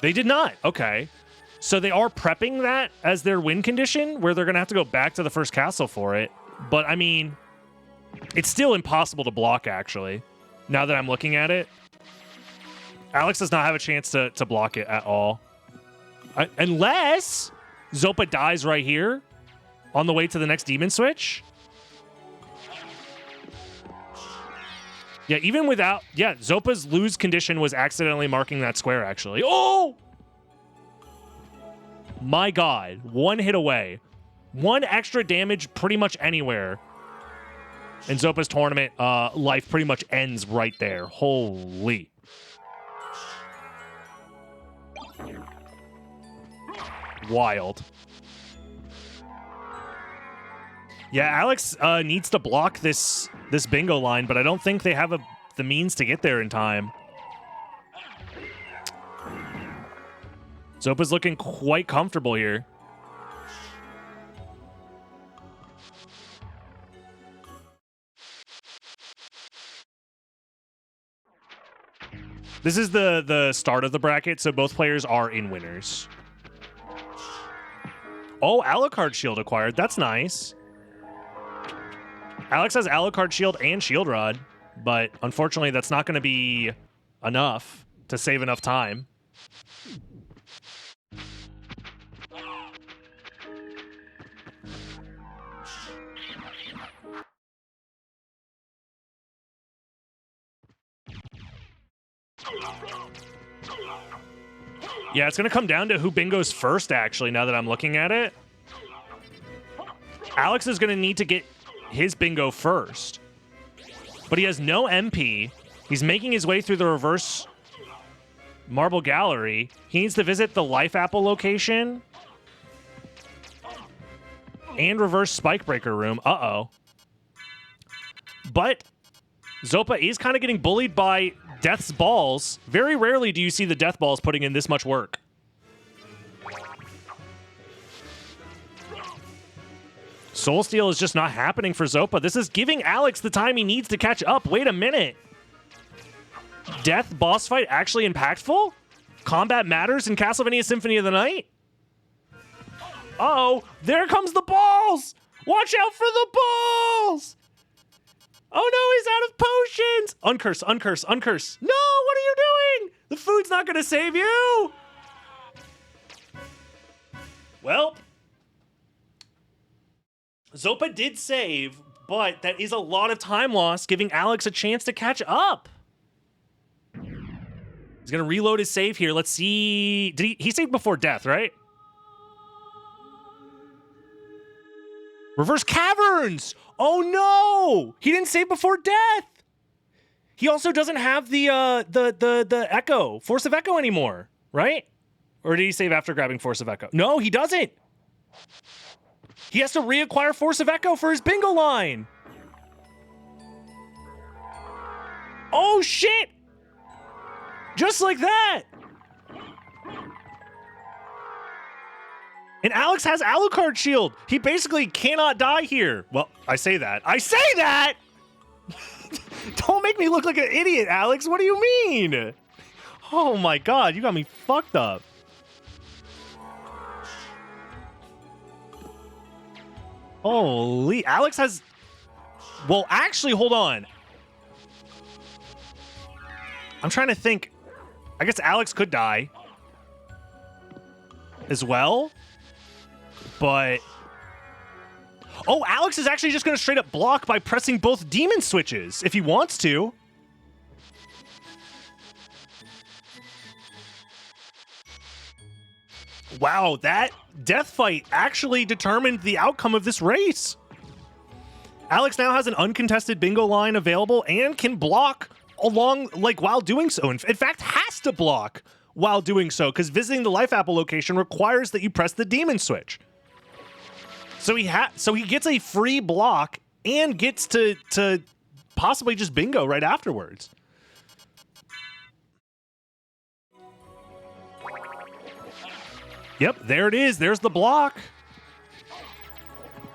They did not. Okay. So they are prepping that as their win condition, where they're going to have to go back to the first castle for it. But, I mean, it's still impossible to block, actually, now that I'm looking at it. Alex does not have a chance to block it at all. Unless Zopa dies right here on the way to the next demon switch. Yeah, even without... Yeah, Zopa's lose condition was accidentally marking that square, actually. Oh! My God. One hit away. One extra damage pretty much anywhere. And Zopa's tournament life pretty much ends right there. Holy. Wild. Yeah, Alex needs to block this bingo line, but I don't think they have the means to get there in time. Zopa's looking quite comfortable here. This is the start of the bracket, so both players are in winners. Oh, Alucard shield acquired. That's nice. Alex has Alucard shield and shield rod, but unfortunately that's not going to be enough to save enough time. Yeah, it's going to come down to who bingos first, actually, now that I'm looking at it. Alex is going to need to get his bingo first. But he has no MP. He's making his way through the reverse marble gallery. He needs to visit the Life Apple location. And reverse Spike Breaker room. Uh-oh. But Zopa is kind of getting bullied by Death's Balls. Very rarely do you see the Death Balls putting in this much work. Soul Steal is just not happening for Zopa. This is giving Alex the time he needs to catch up. Wait a minute. Death boss fight actually impactful? Combat matters in Castlevania Symphony of the Night? Uh-oh, there comes the balls! Watch out for the balls! Oh no, he's out of potions! Uncurse, uncurse, uncurse. No, what are you doing? The food's not gonna save you! Well, Zopa did save, but that is a lot of time loss, giving Alex a chance to catch up. He's gonna reload his save here. Let's see. Did he saved before death, right? Reverse Caverns! Oh no! He didn't save before death! He also doesn't have the Echo, Force of Echo anymore, right? Or did he save after grabbing Force of Echo? No, he doesn't! He has to reacquire Force of Echo for his bingo line! Oh shit! Just like that! And Alex has Alucard shield. He basically cannot die here. Well, I say that. I say that! Don't make me look like an idiot, Alex. What do you mean? Oh my God, you got me fucked up. Holy, Alex has... Well, actually, hold on. I'm trying to think. I guess Alex could die as well. But... Oh, Alex is actually just going to straight up block by pressing both demon switches if he wants to. Wow, that death fight actually determined the outcome of this race. Alex now has an uncontested bingo line available and can block along, like, while doing so. In fact, has to block while doing so, because visiting the life apple location requires that you press the demon switch. So he gets a free block and gets to possibly just bingo right afterwards. Yep, there it is. There's the block.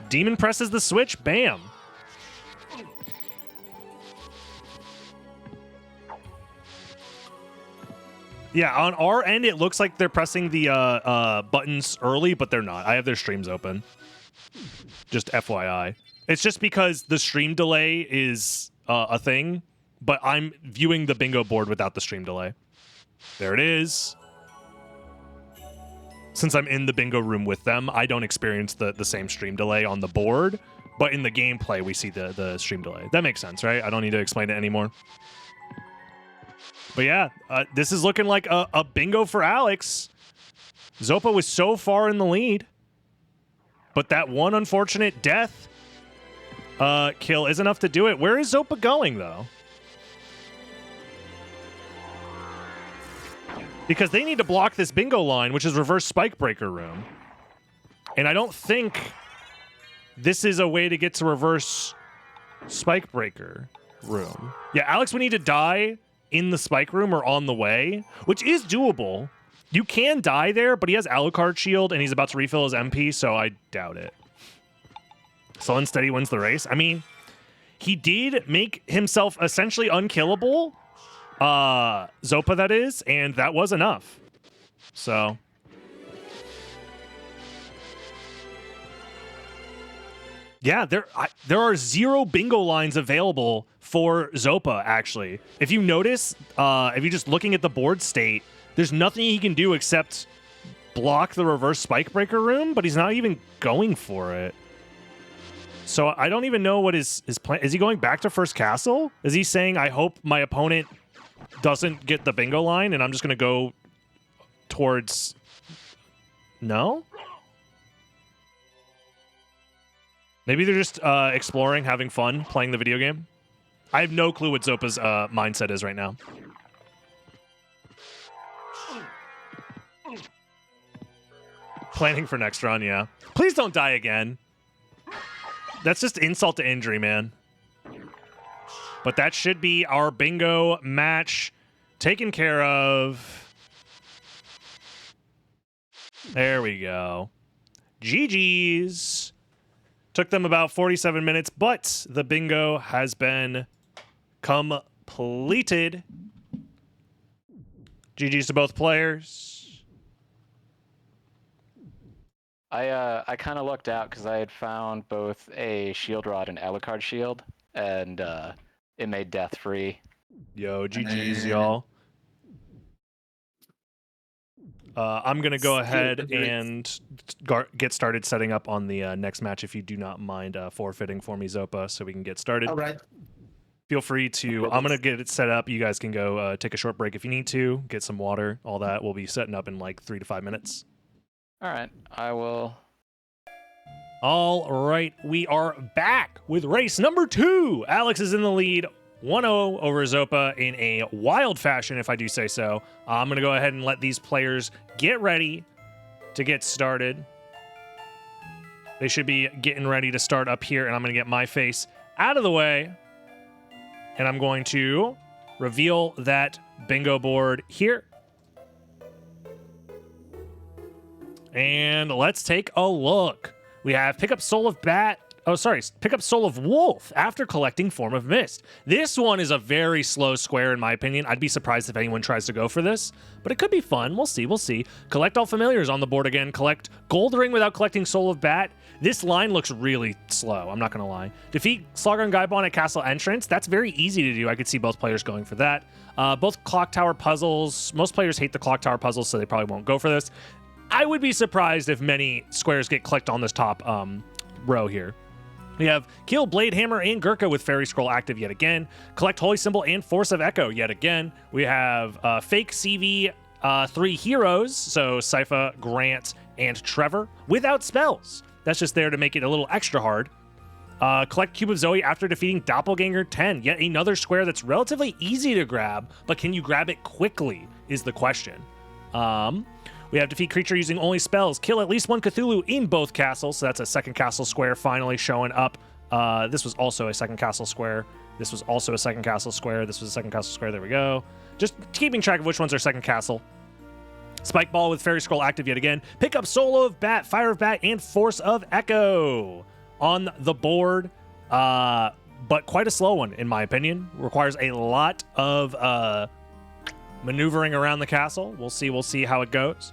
Demon presses the switch. Bam. Yeah, on our end, it looks like they're pressing the buttons early, but they're not. I have their streams open. Just FYI. It's just because the stream delay is a thing, but I'm viewing the bingo board without the stream delay. There it is. Since I'm in the bingo room with them, I don't experience the same stream delay on the board, but in the gameplay, we see the stream delay. That makes sense, right? I don't need to explain it anymore. But yeah, this is looking like a bingo for Alex. Zopa was so far in the lead, but that one unfortunate death kill is enough to do it. Where is Zopa going, though? Because they need to block this bingo line, which is reverse spike breaker room. And I don't think this is a way to get to reverse spike breaker room. Yeah, Alex would need to die in the spike room or on the way, which is doable. You can die there, but he has Alucard shield and he's about to refill his MP, so I doubt it. So instead he wins the race. I mean, he did make himself essentially unkillable. Zopa, that is, and that was enough. So yeah, there are 0 bingo lines available for Zopa, actually. If you notice, if you're just looking at the board state, there's nothing he can do except block the reverse spike breaker room, but he's not even going for it. So I don't even know what his plan is. He going back to first castle? Is he saying, I hope my opponent doesn't get the bingo line and I'm just going to go towards... No? Maybe they're just exploring, having fun, playing the video game. I have no clue what Zopa's mindset is right now. Planning for next run, yeah. Please don't die again. That's just insult to injury, man. But that should be our bingo match taken care of. There we go. GG's. Took them about 47 minutes, but the bingo has been completed. GG's to both players. I kind of lucked out because I had found both a shield rod and Alucard shield, and it made death free. Yo, GG's, y'all. I'm going to go ahead and get started setting up on the next match if you do not mind forfeiting for me, Zopa, so we can get started. All right. Feel free to... I'm going to get it set up. You guys can go take a short break if you need to, get some water, all that. We'll be setting up in like 3 to 5 minutes. All right, I will. All right, we are back with race number 2. Alex is in the lead, 1-0 over Zopa in a wild fashion, if I do say so. I'm going to go ahead and let these players get ready to get started. They should be getting ready to start up here, and I'm going to get my face out of the way. And I'm going to reveal that bingo board here. And let's take a look. We have pick up Soul of Bat. Oh, sorry. Pick up Soul of Wolf after collecting Form of Mist. This one is a very slow square, in my opinion. I'd be surprised if anyone tries to go for this, but it could be fun. We'll see. We'll see. Collect all familiars on the board again. Collect Gold Ring without collecting Soul of Bat. This line looks really slow. I'm not going to lie. Defeat Slogger and Gaibon at Castle Entrance. That's very easy to do. I could see both players going for that. Both Clock Tower puzzles. Most players hate the Clock Tower puzzles, so they probably won't go for this. I would be surprised if many squares get clicked on this top row here. We have Kill, Blade Hammer, and Gurkha with Fairy Scroll active yet again. Collect Holy Symbol and Force of Echo yet again. We have Fake CV 3 heroes, so Sypha, Grant, and Trevor, without spells. That's just there to make it a little extra hard. Collect Cube of Zoe after defeating Doppelganger 10. Yet another square that's relatively easy to grab, but can you grab it quickly is the question. We have defeat creature using only spells. Kill at least one Cthulhu in both castles. So that's a second castle square finally showing up. This was also a second castle square. This was also a second castle square. This was a second castle square. There we go. Just keeping track of which ones are second castle. Spike Ball with Fairy Scroll active yet again. Pick up Soul of Bat, Fire of Bat, and Force of Echo on the board. But quite a slow one, in my opinion. Requires a lot of maneuvering around the castle. We'll see how it goes.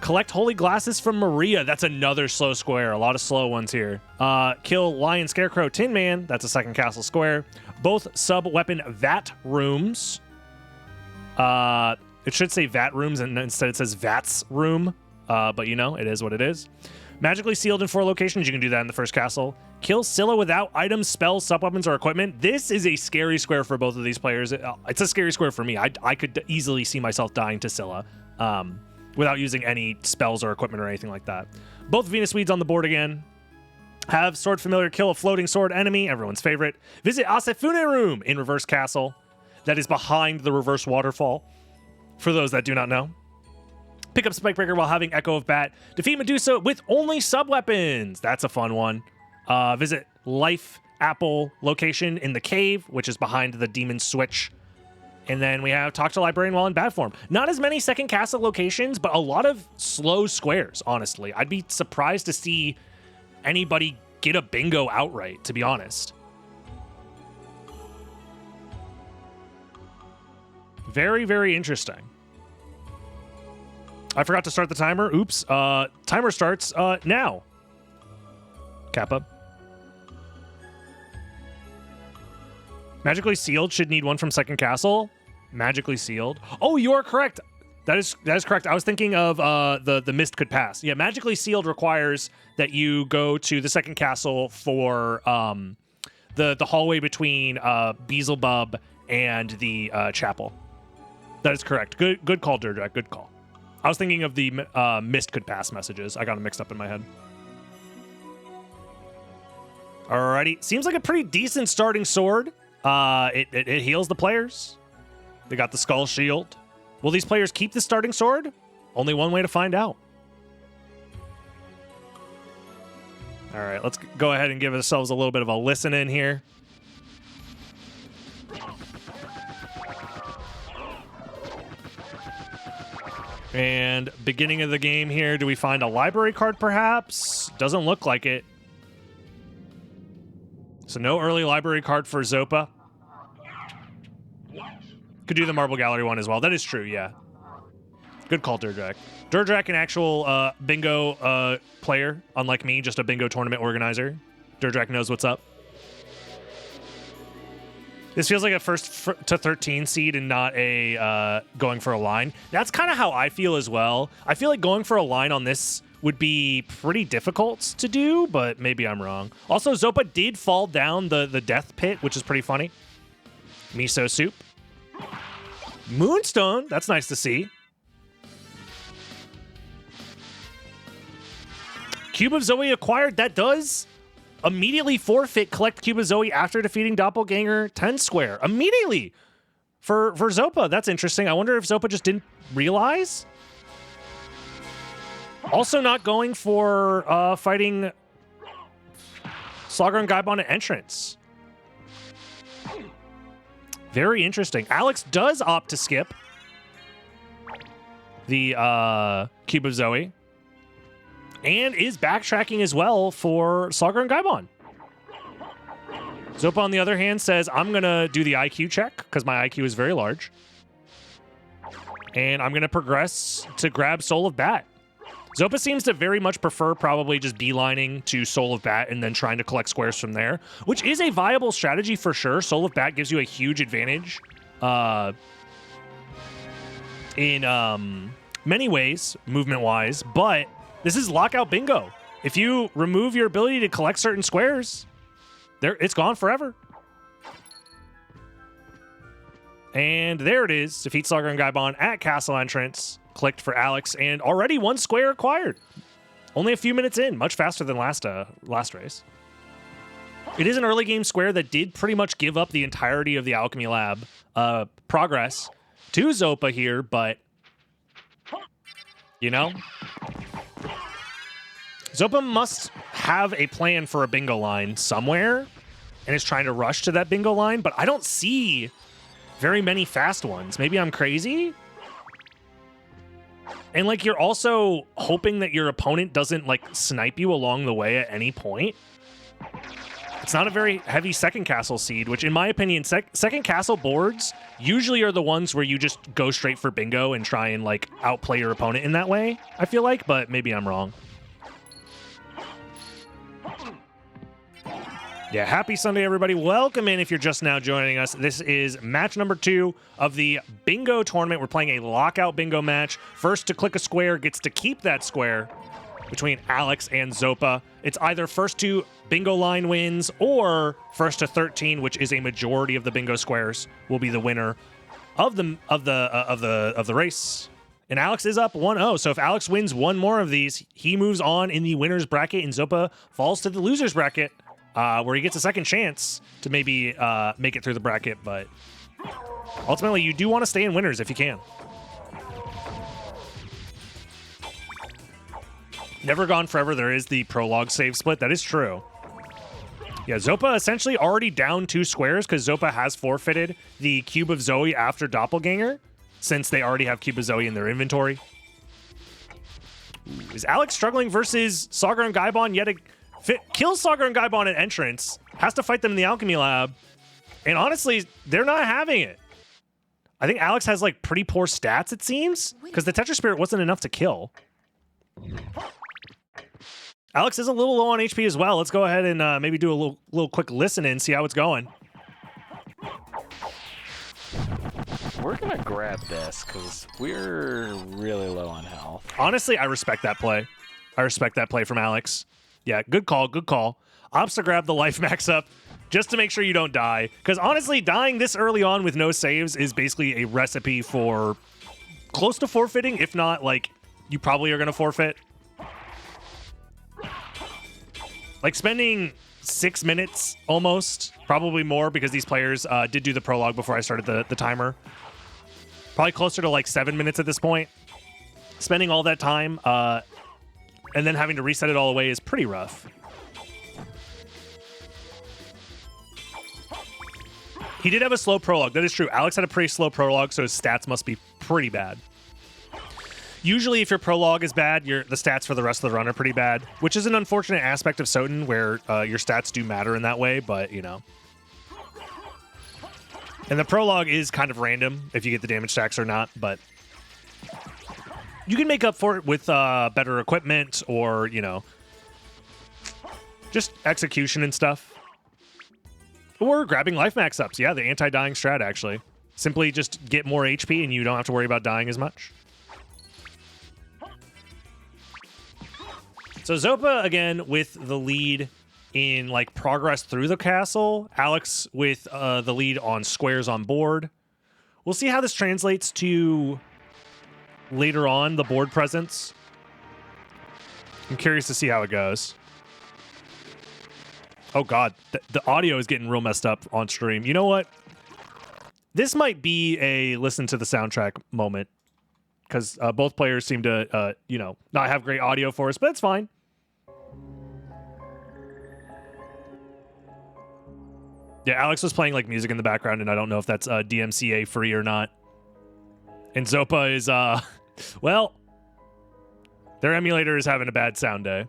Collect Holy Glasses from Maria. That's another slow square. A lot of slow ones here. Kill Lion, Scarecrow, Tin Man. That's a second castle square. Both sub-weapon Vat rooms. It should say Vat rooms, and instead it says Vats room. But you know, it is what it is. Magically sealed in 4 locations. You can do that in the first castle. Kill Scylla without items, spells, sub-weapons, or equipment. This is a scary square for both of these players. It's a scary square for me. I could easily see myself dying to Scylla without using any spells or equipment or anything like that. Both Venus Weeds on the board again. Have Sword Familiar kill a floating sword enemy, everyone's favorite. Visit Asefune Room in Reverse Castle. That is behind the reverse waterfall, for those that do not know. Pick up Spikebreaker while having Echo of Bat. Defeat Medusa with only sub-weapons. That's a fun one. Visit Life Apple location in the cave, which is behind the Demon Switch. And then we have Talk to Librarian while in bat form. Not as many second castle locations, but a lot of slow squares, honestly. I'd be surprised to see anybody get a bingo outright, to be honest. Very, very interesting. I forgot to start the timer. Oops. Timer starts now. Kappa. Magically sealed should need one from second castle. Magically sealed. Oh, you are correct. That is correct. I was thinking of the mist could pass. Yeah, magically sealed requires that you go to the second castle for the hallway between Beelzebub and the chapel. That is correct. Good call, Durdrak. Good call. I was thinking of the mist could pass messages. I got them mixed up in my head. Alrighty. Seems like a pretty decent starting sword. It heals the players. They got the skull shield. Will these players keep the starting sword? Only one way to find out. All right, let's go ahead and give ourselves a little bit of a listen in here. And beginning of the game here, do we find a library card perhaps? Doesn't look like it. So no early library card for Zopa. Could do the Marble Gallery one as well. That is true, yeah. Good call, Durdrak. Durdrak, an actual bingo player, unlike me, just a bingo tournament organizer. Durdrak knows what's up. This feels like a first to 13 seed and not a going for a line. That's kind of how I feel as well. I feel like going for a line on this would be pretty difficult to do, but maybe I'm wrong. Also, Zopa did fall down the death pit, which is pretty funny. Miso soup. Moonstone, that's nice to see. Cube of Zoe acquired. That does immediately forfeit collect Cube of Zoe after defeating Doppelganger 10 square. Immediately for Zopa. That's interesting. I wonder if Zopa just didn't realize. Also not going for fighting Slogger and Gaibon at entrance. Very interesting. Alex does opt to skip the Cube of Zoe and is backtracking as well for Slogger and Gaibon. Zopa, on the other hand, says, I'm going to do the IQ check because my IQ is very large. And I'm going to progress to grab Soul of Bat. Zopa seems to very much prefer probably just beelining to Soul of Bat and then trying to collect squares from there, which is a viable strategy for sure. Soul of Bat gives you a huge advantage in many ways, movement-wise, but this is lockout bingo. If you remove your ability to collect certain squares, it's gone forever. And there it is. Defeat Sagar and Gaibon at castle entrance. Clicked for Alex, and already 1 square acquired. Only a few minutes in, much faster than last race. It is an early game square that did pretty much give up the entirety of the Alchemy Lab progress to Zopa here, but you know, Zopa must have a plan for a bingo line somewhere and is trying to rush to that bingo line, but I don't see very many fast ones. Maybe I'm crazy? And, like, you're also hoping that your opponent doesn't, like, snipe you along the way at any point. It's not a very heavy second castle seed, which, in my opinion, second castle boards usually are the ones where you just go straight for bingo and try and, like, outplay your opponent in that way, I feel like, but maybe I'm wrong. Yeah, happy Sunday, everybody. Welcome in if you're just now joining us. This is match number 2 of the bingo tournament. We're playing a lockout bingo match. First to click a square gets to keep that square between Alex and Zopa. It's either first to bingo line wins or first to 13, which is a majority of the bingo squares, will be the winner of the race. And Alex is up 1-0. So if Alex wins one more of these, he moves on in the winner's bracket, and Zopa falls to the loser's bracket. Where he gets a second chance to maybe make it through the bracket, but ultimately you do want to stay in winners if you can. Never Gone Forever, there is the prologue save split. That is true. Yeah, Zopa essentially already down 2 squares because Zopa has forfeited the Cube of Zoe after Doppelganger since they already have Cube of Zoe in their inventory. Is Alex struggling versus Sagar and Gaibon yet again? Kills Sagar and Gaibon at entrance, has to fight them in the Alchemy Lab, and honestly, they're not having it. I think Alex has, like, pretty poor stats, it seems, because the Tetra Spirit wasn't enough to kill. Alex is a little low on HP as well. Let's go ahead and maybe do a little quick listen in, see how it's going. We're going to grab this, because we're really low on health. Honestly, I respect that play. I respect that play from Alex. Yeah, good call, good call. Opts to grab the life max up just to make sure you don't die. Because honestly, dying this early on with no saves is basically a recipe for close to forfeiting. If not, like, you probably are going to forfeit. Like, spending 6 minutes almost, probably more, because these players did do the prologue before I started the timer. Probably closer to, like, 7 minutes at this point. Spending all that time... and then having to reset it all away is pretty rough. He did have a slow prologue. That is true. Alex had a pretty slow prologue, so his stats must be pretty bad. Usually, if your prologue is bad, the stats for the rest of the run are pretty bad, which is an unfortunate aspect of SotN, where your stats do matter in that way, but, you know. And the prologue is kind of random if you get the damage stacks or not, but... you can make up for it with better equipment or, you know, just execution and stuff. Or grabbing life max ups. Yeah, the anti-dying strat, actually. Simply just get more HP and you don't have to worry about dying as much. So Zopa, again, with the lead in, like, progress through the castle. Alex with the lead on squares on board. We'll see how this translates to... later on, the board presence. I'm curious to see how it goes. Oh god, the audio is getting real messed up on stream. You know what? This might be a listen to the soundtrack moment, because both players seem to, you know, not have great audio for us, but it's fine. Yeah, Alex was playing, like, music in the background, and I don't know if that's DMCA free or not. And Zopa is, well, their emulator is having a bad sound day.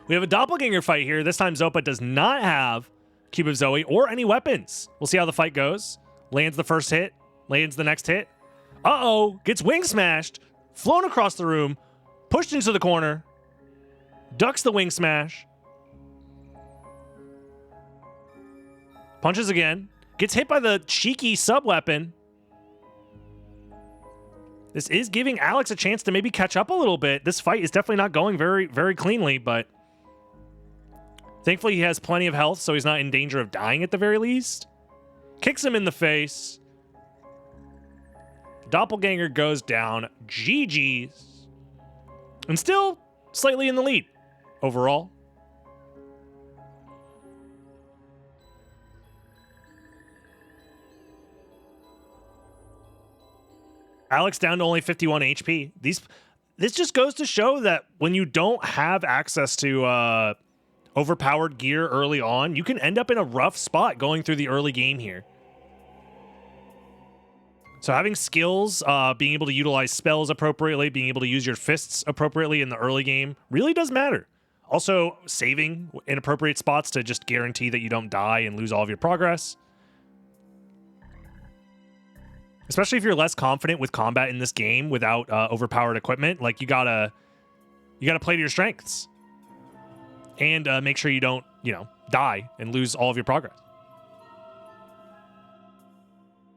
We have a doppelganger fight here. This time Zopa does not have Cube of Zoe or any weapons. We'll see how the fight goes. Lands the first hit. Lands the next hit. Uh-oh. Gets wing smashed. Flown across the room. Pushed into the corner. Ducks the wing smash. Punches again. Gets hit by the cheeky sub-weapon. This is giving Alex a chance to maybe catch up a little bit. This fight is definitely not going very, very cleanly, but thankfully he has plenty of health, so he's not in danger of dying at the very least. Kicks him in the face. Doppelganger goes down. GG's. And still slightly in the lead overall. Alex down to only 51 HP. This just goes to show that when you don't have access to overpowered gear early on, you can end up in a rough spot going through the early game here. So having skills, being able to utilize spells appropriately, being able to use your fists appropriately in the early game really does matter. Also, saving in appropriate spots to just guarantee that you don't die and lose all of your progress. Especially if you're less confident with combat in this game without overpowered equipment, like you gotta play to your strengths and make sure you don't, die and lose all of your progress.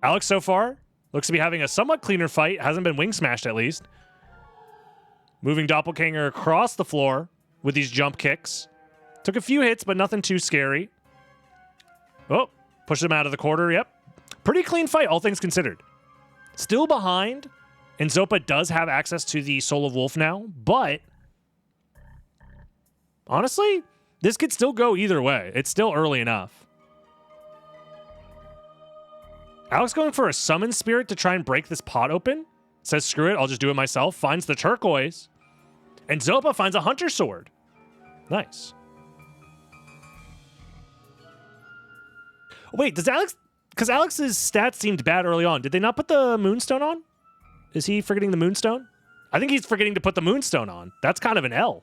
Alex so far looks to be having a somewhat cleaner fight. Hasn't been wing smashed at least. Moving Doppelganger across the floor with these jump kicks. Took a few hits, but nothing too scary. Oh, pushed him out of the quarter. Yep. Pretty clean fight, all things considered. Still behind, and Zopa does have access to the Soul of Wolf now, but honestly, this could still go either way. It's still early enough. Alex going for a Summon Spirit to try and break this pot open. Says, screw it, I'll just do it myself. Finds the turquoise, and Zopa finds a Hunter Sword. Nice. Wait, does Alex... Because Alex's stats seemed bad early on. Did they not put the Moonstone on? Is he forgetting the Moonstone? I think he's forgetting to put the Moonstone on. That's kind of an L.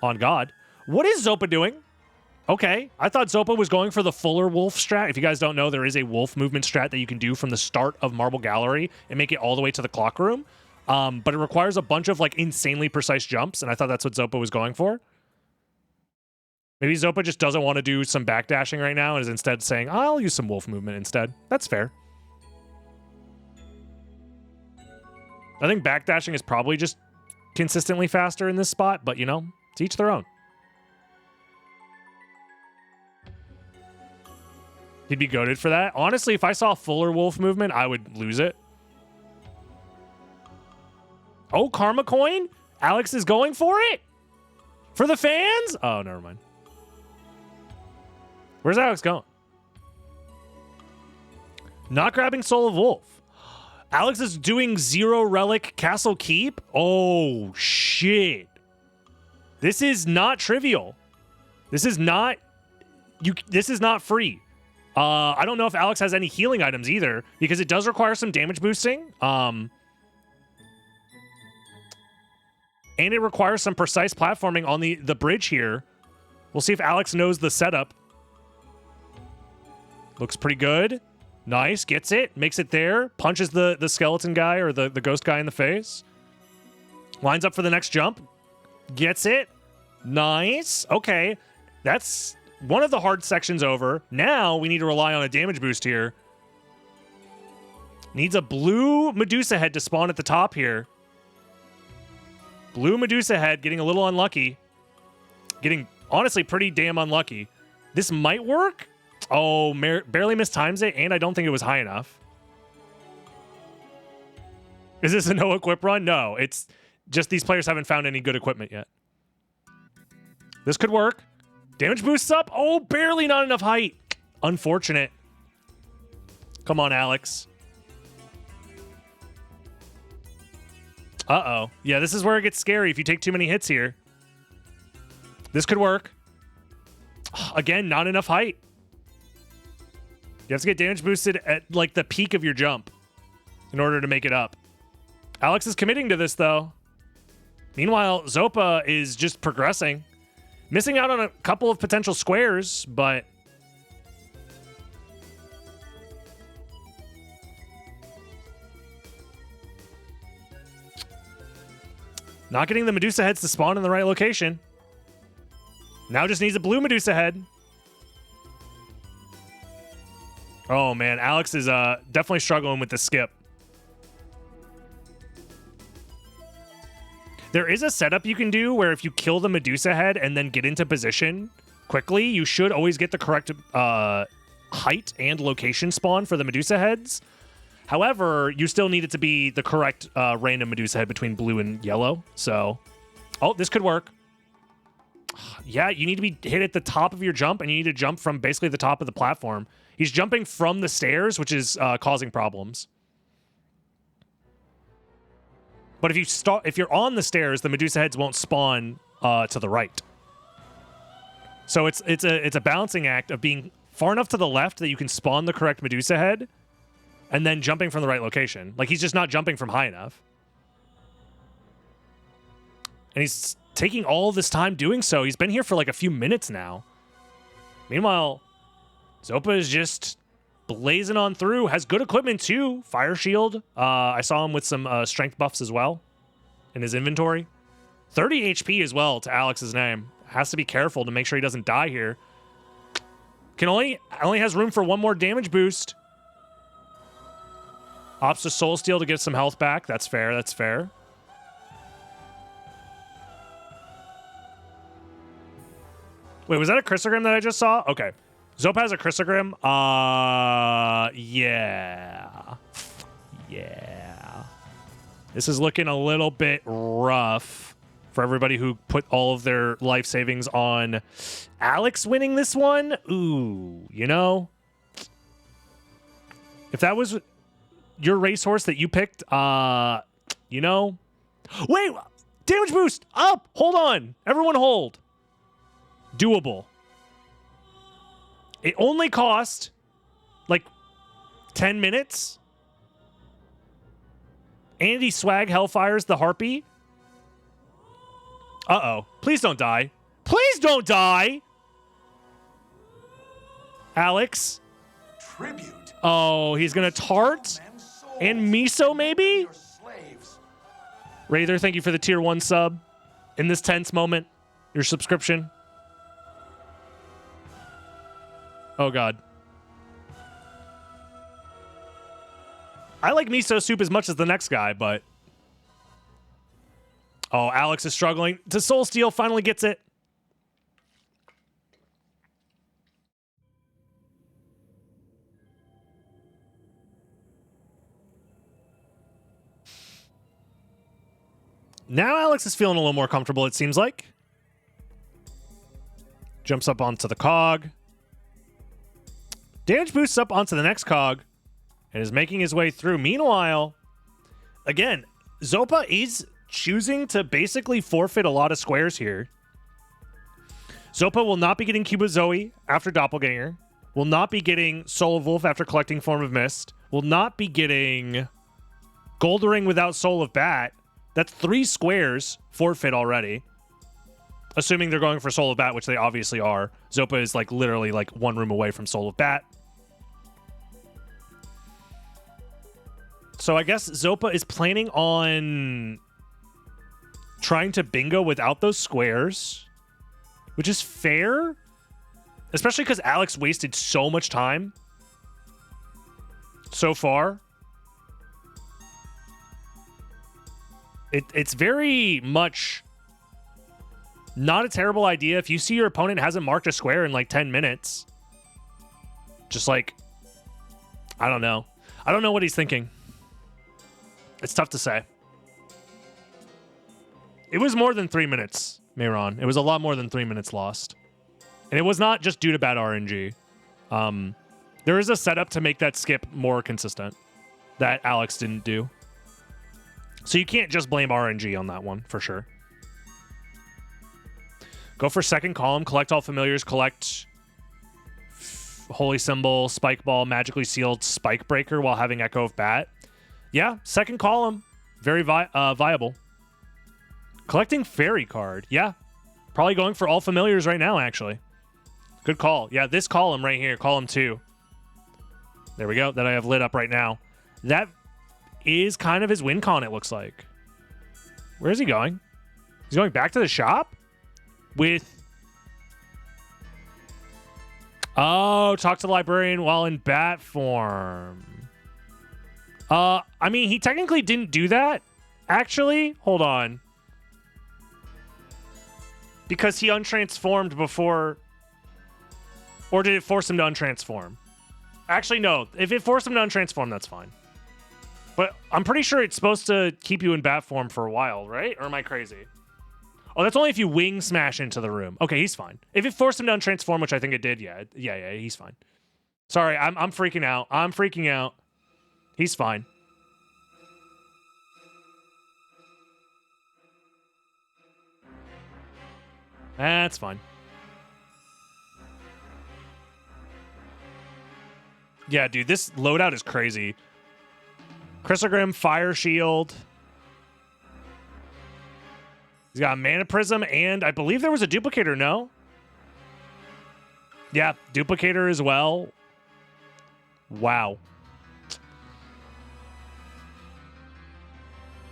On God. What is Zopa doing? Okay. I thought Zopa was going for the Fuller Wolf strat. If you guys don't know, there is a wolf movement strat that you can do from the start of Marble Gallery and make it all the way to the clock room. But it requires a bunch of insanely precise jumps, and I thought that's what Zopa was going for. Maybe Zopa just doesn't want to do some backdashing right now and is instead saying, I'll use some wolf movement instead. That's fair. I think backdashing is probably just consistently faster in this spot, but, to each their own. He'd be goated for that. Honestly, if I saw fuller wolf movement, I would lose it. Oh, Karma Coin? Alex is going for it? For the fans? Oh, never mind. Where's Alex going? Not grabbing Soul of Wolf. Alex is doing Zero Relic Castle Keep? Oh, shit. This is not trivial. This is not free. I don't know if Alex has any healing items either, because it does require some damage boosting. And it requires some precise platforming on the bridge here. We'll see if Alex knows the setup. Looks pretty good. Nice. Gets it. Makes it there. Punches the skeleton guy or the ghost guy in the face. Lines up for the next jump. Gets it. Nice. Okay. That's one of the hard sections over. Now we need to rely on a damage boost here. Needs a blue Medusa head to spawn at the top here. Blue Medusa head getting a little unlucky. Getting, honestly, pretty damn unlucky. This might work. Oh, barely mistimes it, and I don't think it was high enough. Is this a no-equip run? No, it's just these players haven't found any good equipment yet. This could work. Damage boosts up. Oh, barely not enough height. Unfortunate. Come on, Alex. Uh-oh. Yeah, this is where it gets scary if you take too many hits here. This could work. Again, not enough height. You have to get damage boosted at, the peak of your jump in order to make it up. Alex is committing to this, though. Meanwhile, Zopa is just progressing. Missing out on a couple of potential squares, but... not getting the Medusa heads to spawn in the right location. Now just needs a blue Medusa head. Oh, man. Alex is definitely struggling with the skip. There is a setup you can do where if you kill the Medusa head and then get into position quickly, you should always get the correct height and location spawn for the Medusa heads. However, you still need it to be the correct random Medusa head between blue and yellow. So, oh, this could work. Yeah, you need to be hit at the top of your jump, and you need to jump from basically the top of the platform. He's jumping from the stairs, which is causing problems. But if you're on the stairs, the Medusa heads won't spawn to the right. So it's a balancing act of being far enough to the left that you can spawn the correct Medusa head, and then jumping from the right location. Like, he's just not jumping from high enough. And he's taking all this time doing so. He's been here for like a few minutes now. Meanwhile, Zopa is just blazing on through. Has good equipment too. Fire shield. I saw him with some strength buffs as well in his inventory. 30 HP as well to Alex's name. Has to be careful to make sure he doesn't die here. Only has room for one more damage boost. Opts to Soul Steal to get some health back. That's fair. That's fair. Wait, was that a Chrysogram that I just saw? Okay. Zopa has a Chrysogram. Yeah. Yeah. This is looking a little bit rough for everybody who put all of their life savings on Alex winning this one. Ooh, you know? If that was your racehorse that you picked, you know? Wait! Damage boost! Up! Hold on! Everyone hold. Doable. It only cost like 10 minutes. Andy Swag Hellfires the Harpy. Uh-oh. Please don't die. Please don't die! Alex. Tribute. Oh, he's gonna tart? And miso, maybe? Raider, thank you for the tier 1 sub. In this tense moment, your subscription. Oh, God. I like miso soup as much as the next guy, but... Oh, Alex is struggling. To Soul Steal, finally gets it. Now Alex is feeling a little more comfortable, it seems like. Jumps up onto the cog. Damage boosts up onto the next cog and is making his way through. Meanwhile, again, Zopa is choosing to basically forfeit a lot of squares here. Zopa will not be getting Cuba Zoe after Doppelganger. Will not be getting Soul of Wolf after collecting Form of Mist. Will not be getting Goldring without Soul of Bat. That's 3 squares forfeit already. Assuming they're going for Soul of Bat, which they obviously are. Zopa is like literally like 1 room away from Soul of Bat. So I guess Zopa is planning on trying to bingo without those squares, which is fair, especially because Alex wasted so much time so far. It's very much not a terrible idea if you see your opponent hasn't marked a square in like 10 minutes. Just like, I don't know. I don't know what he's thinking. It's tough to say. It was more than 3 minutes, Mayron. It was a lot more than 3 minutes lost. And it was not just due to bad RNG. There is a setup to make that skip more consistent that Alex didn't do. So you can't just blame RNG on that one, for sure. Go for second column, collect all familiars, collect Holy Symbol, Spike Ball, Magically Sealed, Spike Breaker while having Echo of Bat. Yeah, second column, very viable. Collecting Fairy Card, yeah. Probably going for all familiars right now, actually. Good call. Yeah, this column right here, column 2. There we go, that I have lit up right now. That is kind of his win con, it looks like. Where is he going? He's going back to the shop? With... Oh, talk to the librarian while in bat form. I mean, he technically didn't do that, actually. Hold on. Because he untransformed before... Or did it force him to untransform? Actually, no. If it forced him to untransform, that's fine. But I'm pretty sure it's supposed to keep you in bat form for a while, right? Or am I crazy? Oh, that's only if you wing smash into the room. Okay, he's fine. If it forced him to untransform, which I think it did, yeah, he's fine. Sorry, I'm freaking out. I'm freaking out. He's fine. That's fine. Yeah, dude, this loadout is crazy. Chrysogrim, Fire Shield. He's got a Mana Prism, and I believe there was a Duplicator, no? Yeah, Duplicator as well. Wow.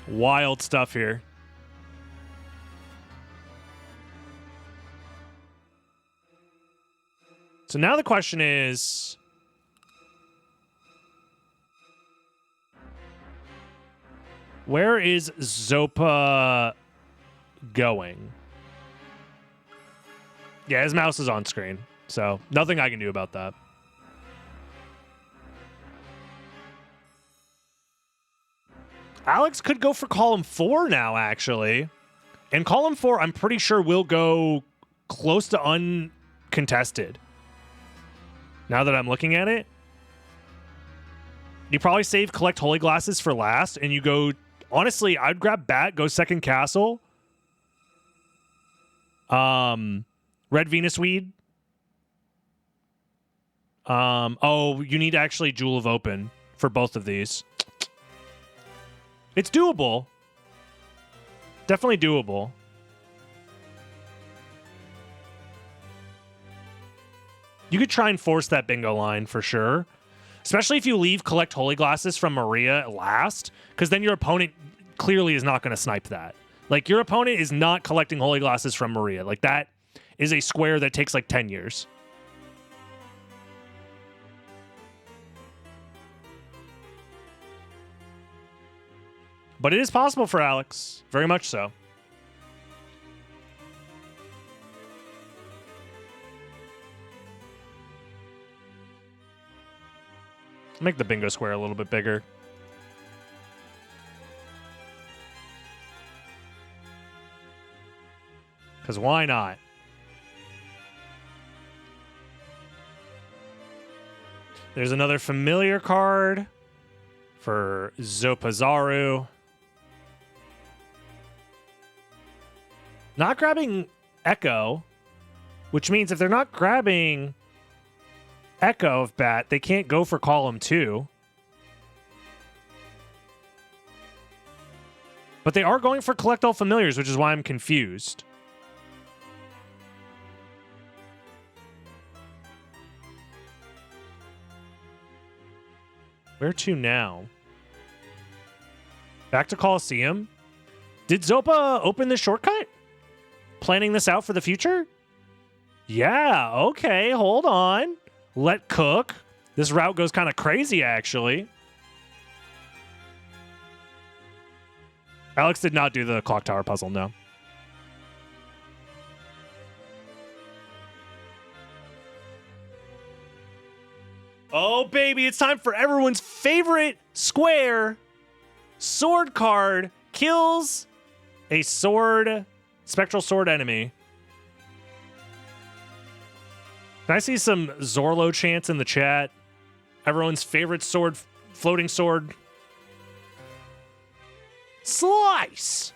Wild stuff here. So now the question is... where is Zopa going? Yeah, his mouse is on screen, so nothing I can do about that. Alex could go for column 4 now, actually. And column 4, I'm pretty sure will go close to uncontested. Now that I'm looking at it. You probably save collect holy glasses for last, and you go... honestly, I'd grab Bat, go second castle. Red Venus Weed. Oh, you need actually Jewel of Open for both of these. It's doable. Definitely doable. You could try and force that bingo line for sure. Especially if you leave collect holy glasses from Maria last, because then your opponent clearly is not going to snipe that. Like, your opponent is not collecting holy glasses from Maria. Like, that is a square that takes like 10 years. But it is possible for Alex. Very much so. Make the bingo square a little bit bigger. Because why not? There's another familiar card for Zopazaru. Not grabbing Echo, which means if they're not grabbing Echo of Bat, they can't go for column 2. But they are going for collect all familiars, which is why I'm confused. Where to now? Back to Coliseum? Did Zopa open this shortcut? Planning this out for the future? Yeah, okay, hold on. Let cook. This route goes kind of crazy, actually. Alex did not do the clock tower puzzle, no. Oh, baby, it's time for everyone's favorite square. Sword card kills a sword, spectral sword enemy. Can I see some Zorlo chants in the chat? Everyone's favorite sword, floating sword. Slice!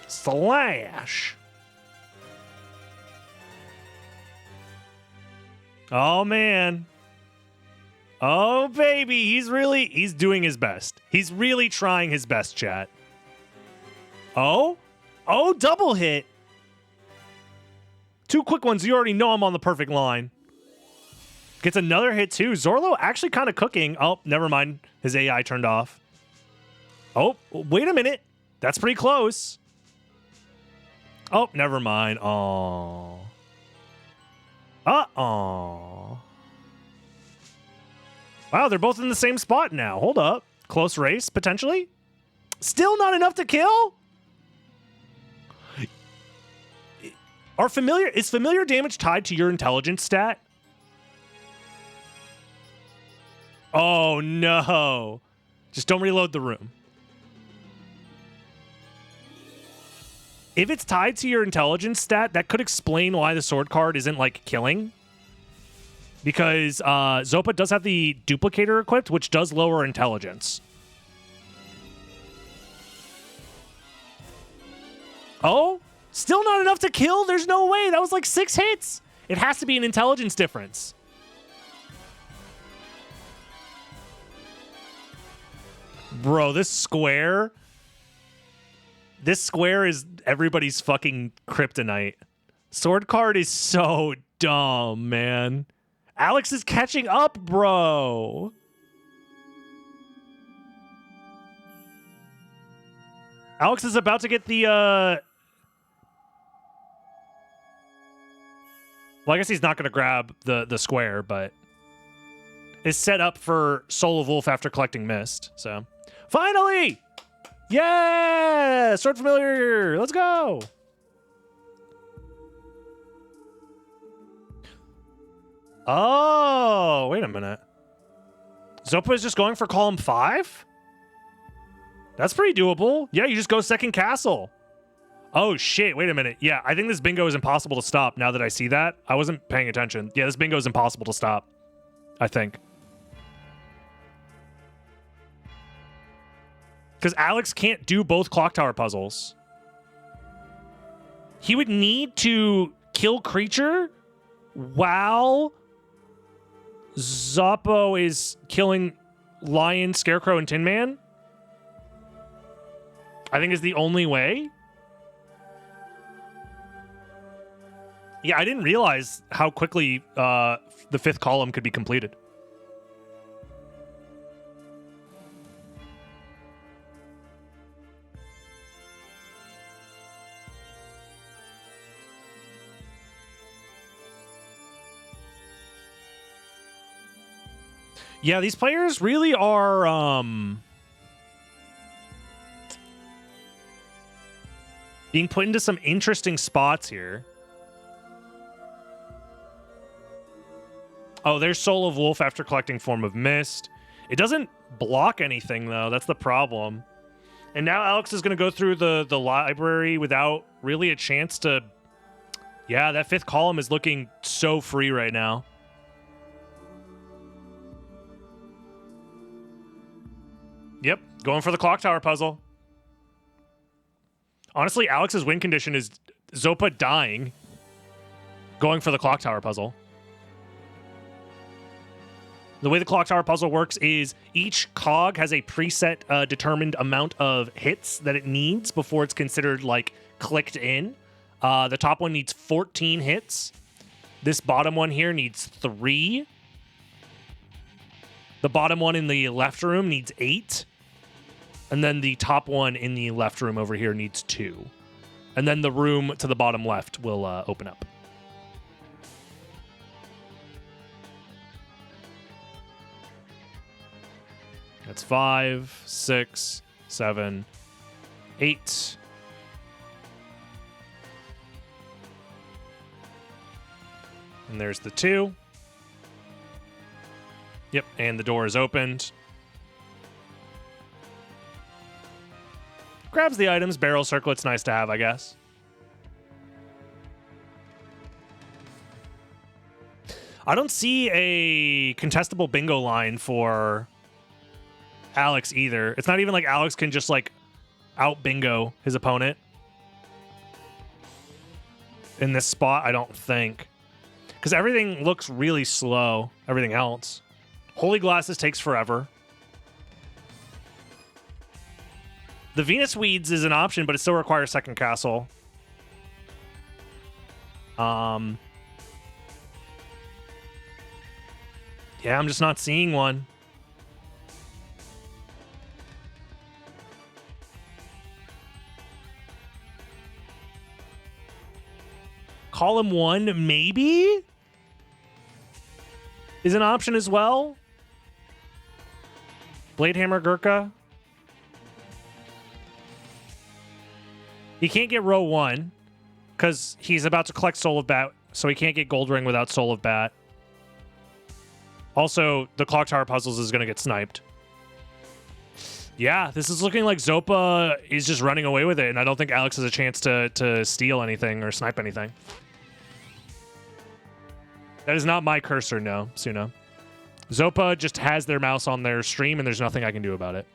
Slash! Oh, man. Oh, baby. He's doing his best. He's really trying his best, chat. Oh? Oh, double hit. 2 quick ones. You already know I'm on the perfect line. Gets another hit, too. Zorlo actually kind of cooking. Oh, never mind. His AI turned off. Oh, wait a minute. That's pretty close. Oh, never mind. Oh. Uh-oh. Wow, they're both in the same spot now. Hold up. Close race, potentially? Still not enough to kill? Is familiar damage tied to your intelligence stat? Oh, no. Just don't reload the room. If it's tied to your intelligence stat, that could explain why the sword card isn't, like, killing. Because Zopa does have the duplicator equipped, which does lower intelligence. Oh? Still not enough to kill? There's no way. That was like 6 hits. It has to be an intelligence difference. Bro, this square is everybody's fucking kryptonite. Sword card is so dumb, man. Alex is catching up, bro. Alex is about to get the, well, I guess he's not going to grab the square, but is set up for Soul of Wolf after collecting Mist, so. Finally! Yeah! Sword Familiar! Let's go! Oh, wait a minute. Zopa is just going for column 5? That's pretty doable. Yeah, you just go second castle. Oh, shit. Wait a minute. Yeah, I think this bingo is impossible to stop now that I see that. I wasn't paying attention. Yeah, this bingo is impossible to stop. I think. Because Alex can't do both clock tower puzzles. He would need to kill creature while Zoppo is killing Lion, Scarecrow, and Tin Man. I think is the only way. Yeah, I didn't realize how quickly the 5th column could be completed. Yeah, these players really are being put into some interesting spots here. Oh, there's Soul of Wolf after collecting Form of Mist. It doesn't block anything, though. That's the problem. And now Alex is going to go through the library without really a chance to... Yeah, that 5th column is looking so free right now. Yep, going for the clock tower puzzle. Honestly, Alex's win condition is Zopa dying, going for the clock tower puzzle. The way the clock tower puzzle works is each cog has a preset determined amount of hits that it needs before it's considered like clicked in. The top one needs 14 hits. This bottom one here needs 3. The bottom one in the left room needs 8. And then the top one in the left room over here needs 2. And then the room to the bottom left will open up. That's 5, 6, 7, 8. And there's the 2. Yep, and the door is opened. Grabs the items, barrel circlet's nice to have, I guess. I don't see a contestable bingo line for Alex either. It's not even like Alex can just like out bingo his opponent in this spot, I don't think. Because everything looks really slow, everything else. Holy Glasses takes forever. The Venus Weeds is an option, but it still requires second castle. Yeah, I'm just not seeing one. Column 1, maybe? Is an option as well. Bladehammer Gurkha. He can't get row 1 because he's about to collect Soul of Bat, so he can't get Gold Ring without Soul of Bat. Also, the clock tower puzzles is going to get sniped. Yeah, this is looking like Zopa is just running away with it, and I don't think Alex has a chance to steal anything or snipe anything. That is not my cursor, no, Suna. Zopa just has their mouse on their stream, and there's nothing I can do about it.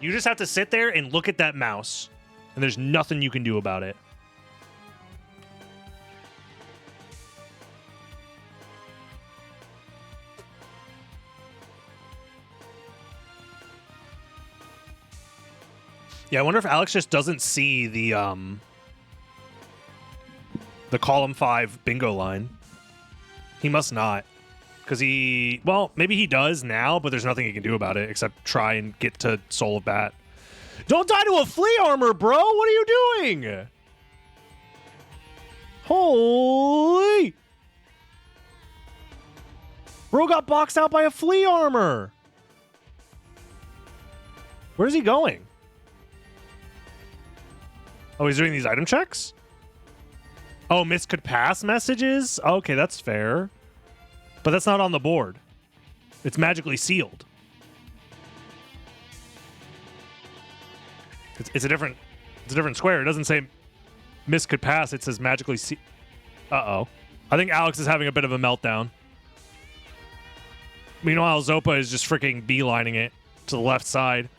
You just have to sit there and look at that mouse, and there's nothing you can do about it. Yeah, I wonder if Alex just doesn't see the column 5 bingo line. He must not. Because he... Well, maybe he does now, but there's nothing he can do about it except try and get to Soul of Bat. Don't die to a flea armor, bro! What are you doing? Holy... Bro got boxed out by a flea armor! Where's he going? Oh, he's doing these item checks? Oh, miss could pass messages? Okay, that's fair. But that's not on the board. It's magically sealed. It's a different square. It doesn't say miss could pass. It says magically sealed. Uh-oh. I think Alex is having a bit of a meltdown. Meanwhile, Zopa is just freaking beelining it to the left side.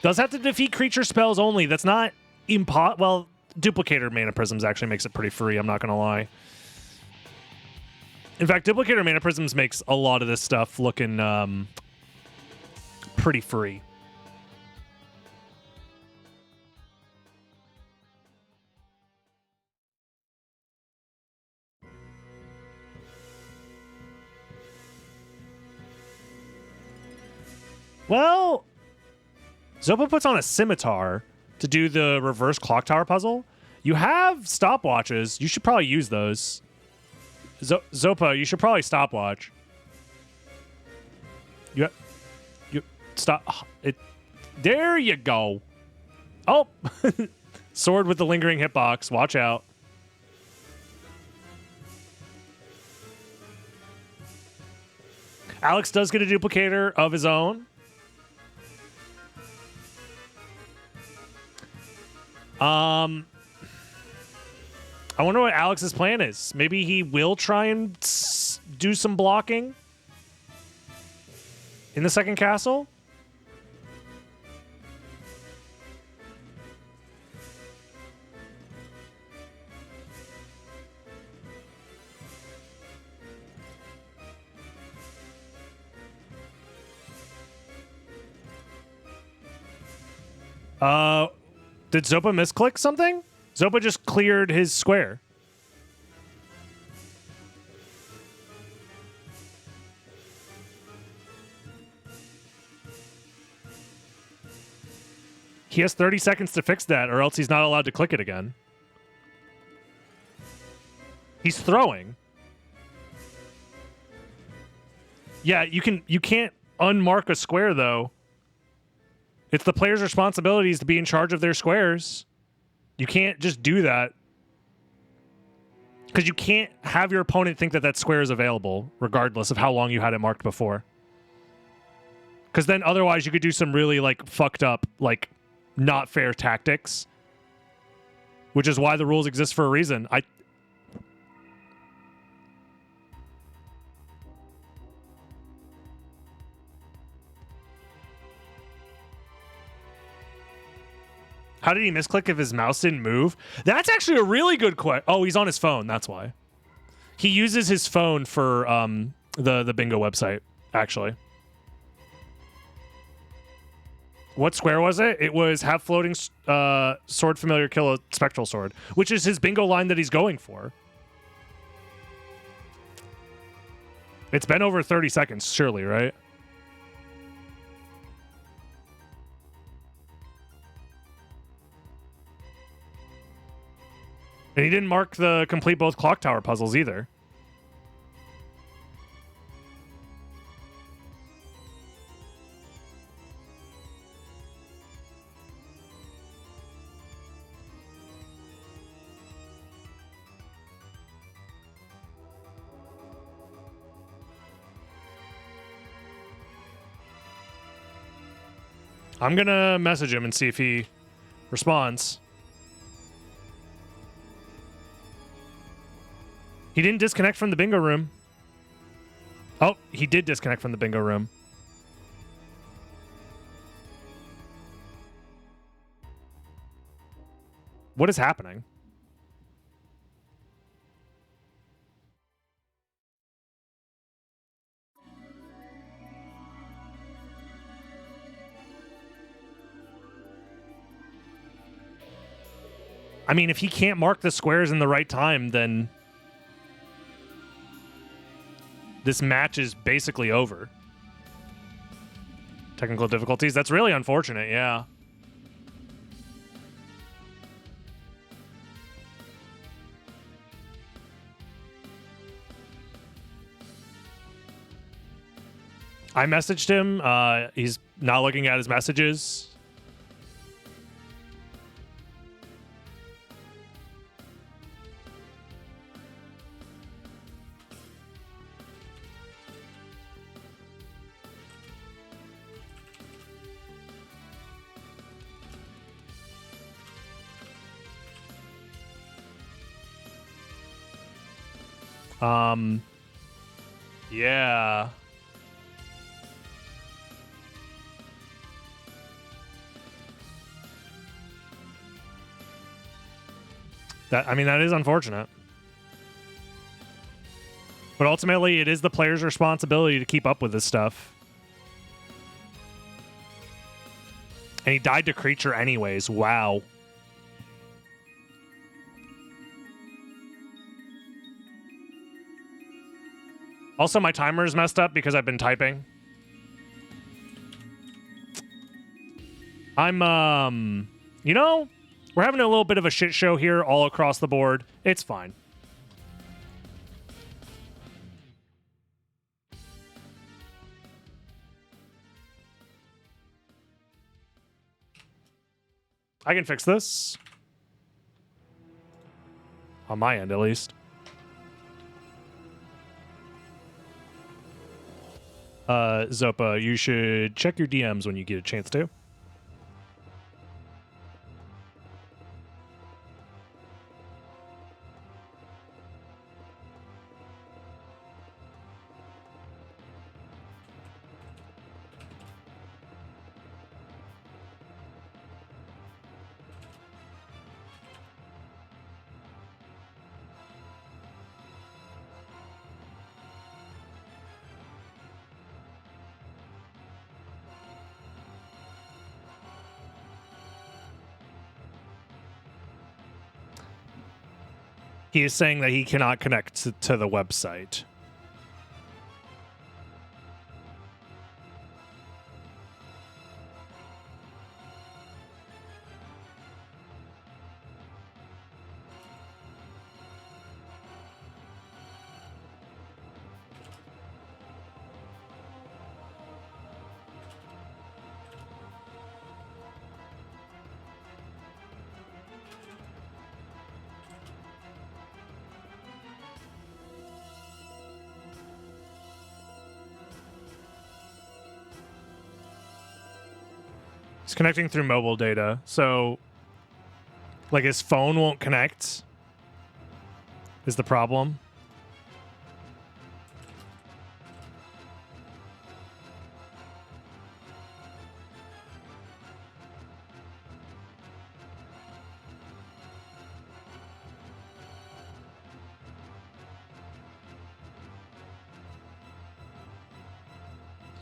Does have to defeat creature spells only. That's not well, Duplicator Mana Prisms actually makes it pretty free, I'm not going to lie. In fact, Duplicator Mana Prisms makes a lot of this stuff looking pretty free. Well... Zopa puts on a scimitar to do the reverse clock tower puzzle. You have stopwatches. You should probably use those. Zopa, you should probably stopwatch. You stop it. There you go. Oh, sword with the lingering hitbox. Watch out. Alex does get a duplicator of his own. I wonder what Alex's plan is. Maybe he will try and do some blocking in the second castle. Did Zopa misclick something? Zopa just cleared his square. He has 30 seconds to fix that, or else he's not allowed to click it again. He's throwing. Yeah, you can't unmark a square though. It's the player's responsibilities to be in charge of their squares. You can't just do that. Because you can't have your opponent think that that square is available, regardless of how long you had it marked before. Because then otherwise you could do some really, like, fucked up, like, not fair tactics. Which is why the rules exist for a reason. How did he misclick if his mouse didn't move? That's actually a really good question. Oh, he's on his phone. That's why. He uses his phone for the bingo website, actually. What square was it? It was have floating sword familiar kill a spectral sword, which is his bingo line that he's going for. It's been over 30 seconds, surely, right? And he didn't mark the complete both clock tower puzzles either. I'm gonna message him and see if he responds. He didn't disconnect from the bingo room. Oh, he did disconnect from the bingo room. What is happening? I mean, if he can't mark the squares in the right time, then this match is basically over. Technical difficulties. That's really unfortunate, yeah. I messaged him. He's not looking at his messages. Yeah. I mean, that is unfortunate. But ultimately, it is the player's responsibility to keep up with this stuff. And he died to creature anyways. Wow. Also, my timer is messed up because I've been typing. You know, we're having a little bit of a shit show here all across the board. It's fine. I can fix this. On my end, at least. Zopa, you should check your DMs when you get a chance to. He is saying that he cannot connect to the website. It's connecting through mobile data, so like his phone won't connect is the problem.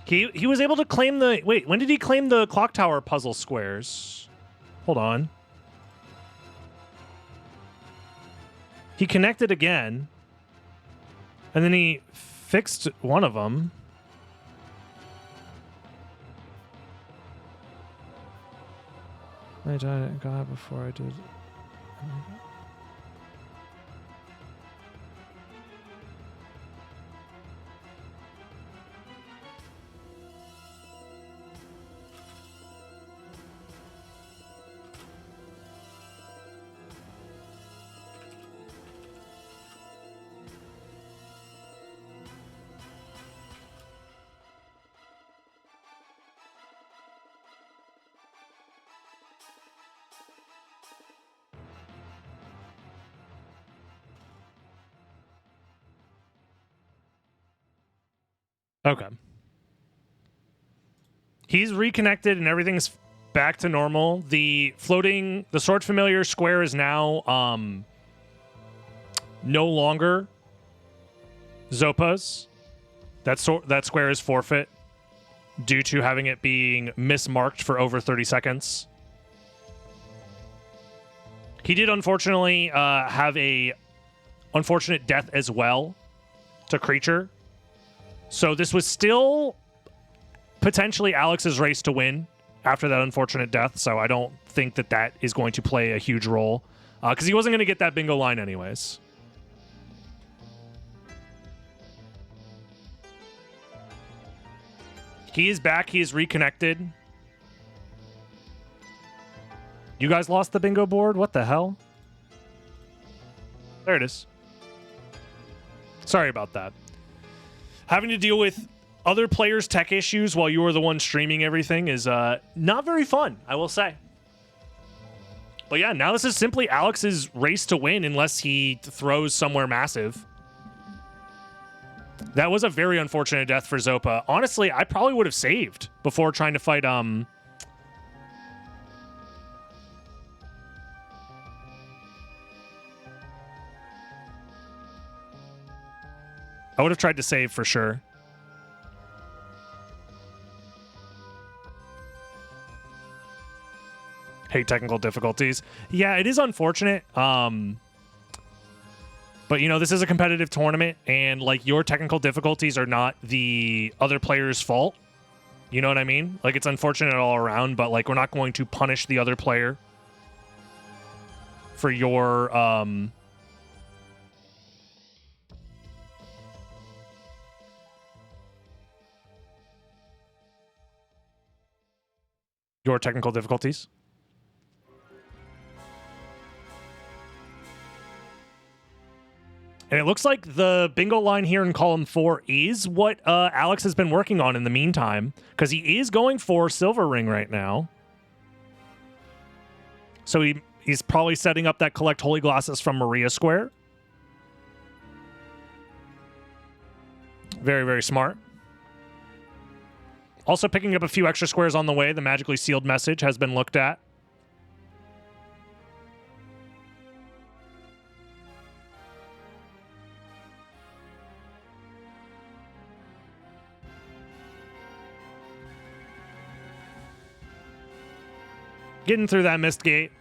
He was able to claim the... Wait, when did he claim the clock tower puzzle squares? Hold on. He connected again. And then he fixed one of them. I got before I did... Okay. He's reconnected and everything's back to normal. The Sword Familiar square is now no longer Zopa's. That square is forfeit due to having it being mismarked for over 30 seconds. He did unfortunately have a unfortunate death as well to Creature. So this was still potentially Alex's race to win after that unfortunate death. So I don't think that is going to play a huge role because he wasn't going to get that bingo line anyways. He is back. He is reconnected. You guys lost the bingo board? What the hell? There it is. Sorry about that. Having to deal with other players' tech issues while you are the one streaming everything is not very fun, I will say. But yeah, now this is simply Alex's race to win unless he throws somewhere massive. That was a very unfortunate death for Zopa. Honestly, I probably would have saved before trying to fight I would have tried to save for sure. Hate technical difficulties. Yeah, it is unfortunate. But, you know, this is a competitive tournament, and, like, your technical difficulties are not the other player's fault. You know what I mean? Like, it's unfortunate all around, but, like, we're not going to punish the other player for your technical difficulties. And it looks like the bingo line here in column 4 is what Alex has been working on in the meantime, because he is going for Silver Ring right now. So he's probably setting up that collect Holy Glasses from Maria Square. Very, very smart. Also picking up a few extra squares on the way. The magically sealed message has been looked at. Getting through that mist gate.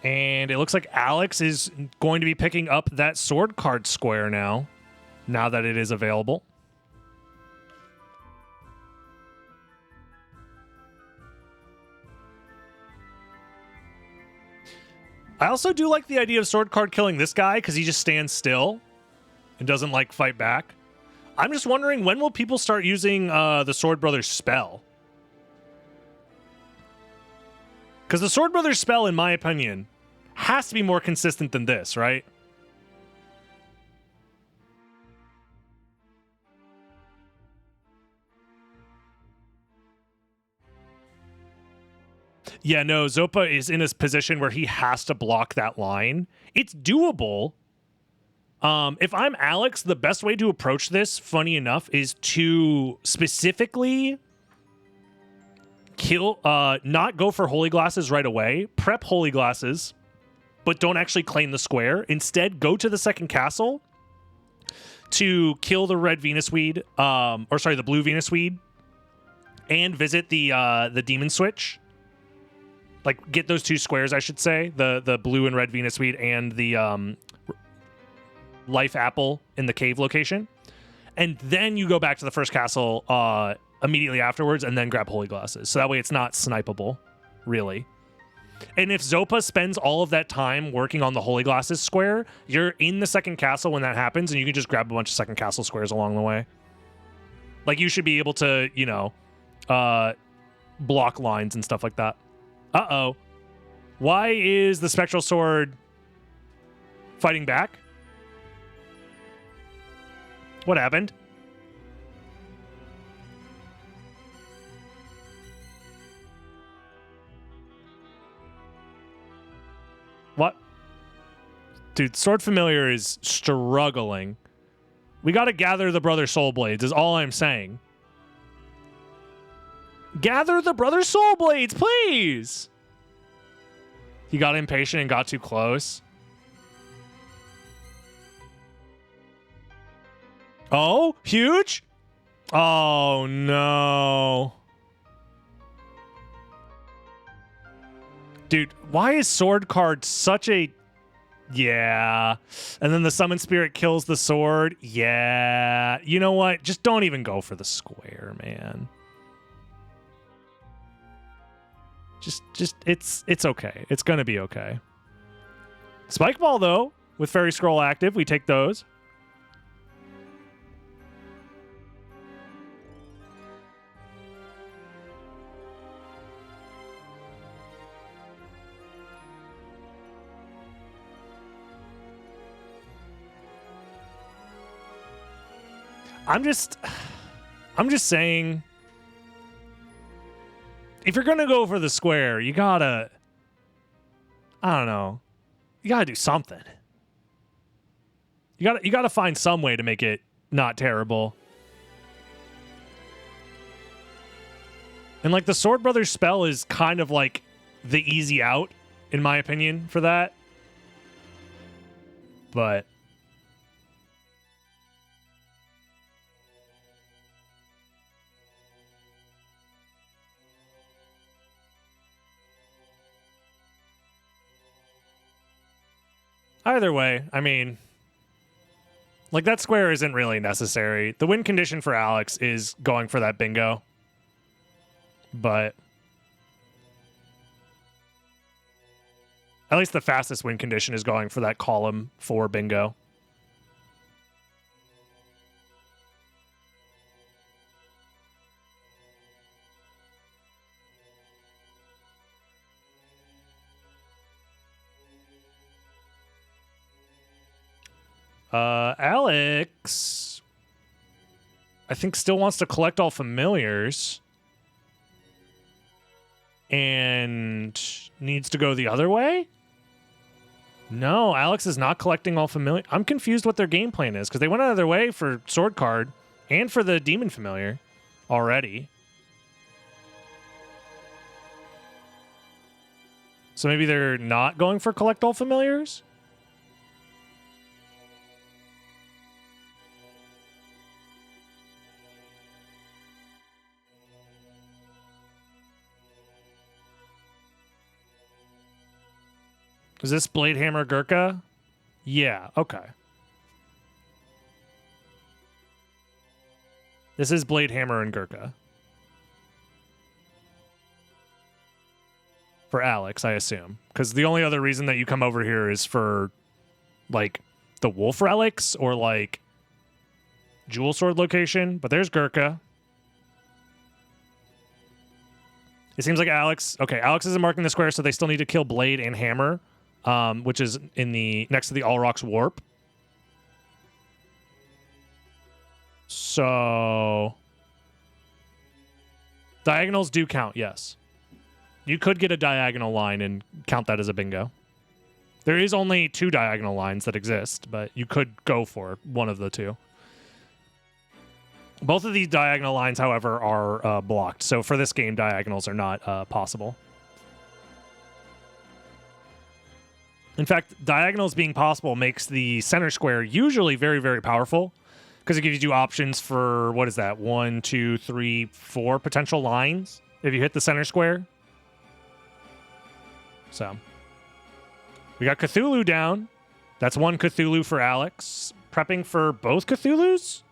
And it looks like Alex is going to be picking up that sword card square now that it is available. I also do like the idea of sword card killing this guy because he just stands still and doesn't, like, fight back. I'm just wondering, when will people start using the Sword Brothers spell? Because the Sword Brothers spell, in my opinion, has to be more consistent than this, right? Yeah, no, Zopa is in a position where he has to block that line. It's doable. If I'm Alex, the best way to approach this, funny enough, is to specifically not go for Holy Glasses right away. Prep Holy Glasses, but don't actually claim the square. Instead, go to the second castle to kill the red Venus Weed, the blue Venus Weed, and visit the Demon Switch. Like, get those two squares, I should say. The blue and red Venus Weed and the Life Apple in the cave location. And then you go back to the first castle immediately afterwards and then grab Holy Glasses. So that way it's not snipeable, really. And if Zopa spends all of that time working on the Holy Glasses square, you're in the second castle when that happens, and you can just grab a bunch of second castle squares along the way. Like, you should be able to, you know, block lines and stuff like that. Uh-oh. Why is the Spectral Sword fighting back? What happened? What? Dude, Sword Familiar is struggling. We got to gather the Brother Soul Blades is all I'm saying. Gather the Brother Soul Blades, please! He got impatient and got too close. Oh, huge? Oh, no. Dude, why is Sword card such a... Yeah. And then the Summon Spirit kills the sword. Yeah. You know what? Just don't even go for the square, man. Just it's okay. It's gonna be okay. Spike Ball, though, with Fairy Scroll active, we take those. I'm just saying, if you're gonna go for the square, you gotta, I don't know, you gotta do something. You gotta find some way to make it not terrible. And like the Sword Brothers spell is kind of like the easy out, in my opinion, for that. But either way, I mean, like that square isn't really necessary. The win condition for Alex is going for that bingo. But at least the fastest win condition is going for that column 4 bingo. Alex, I think, still wants to collect all familiars and needs to go the other way? No, Alex is not collecting all familiar. I'm confused what their game plan is because they went out of their way for Sword Card and for the Demon Familiar already. So maybe they're not going for collect all familiars? Is this Blade Hammer Gurkha? Yeah, okay. This is Blade Hammer and Gurkha. For Alex, I assume. Because the only other reason that you come over here is for, like, the Wolf Relics or, like, Jewel Sword location. But there's Gurkha. It seems like Alex... Okay, Alex isn't marking the square, so they still need to kill Blade and Hammer. Which is in the next to the All Rocks Warp. So diagonals do count, yes. You could get a diagonal line and count that as a bingo. There is only 2 diagonal lines that exist, but you could go for one of the 2. Both of these diagonal lines, however, are blocked. So for this game, diagonals are not possible. In fact, diagonals being possible makes the center square usually very, very powerful because it gives you options for, what is that, 1, 2, 3, 4 potential lines if you hit the center square. So we got Cthulhu down. That's 1 Cthulhu for Alex. Prepping for both Cthulhus,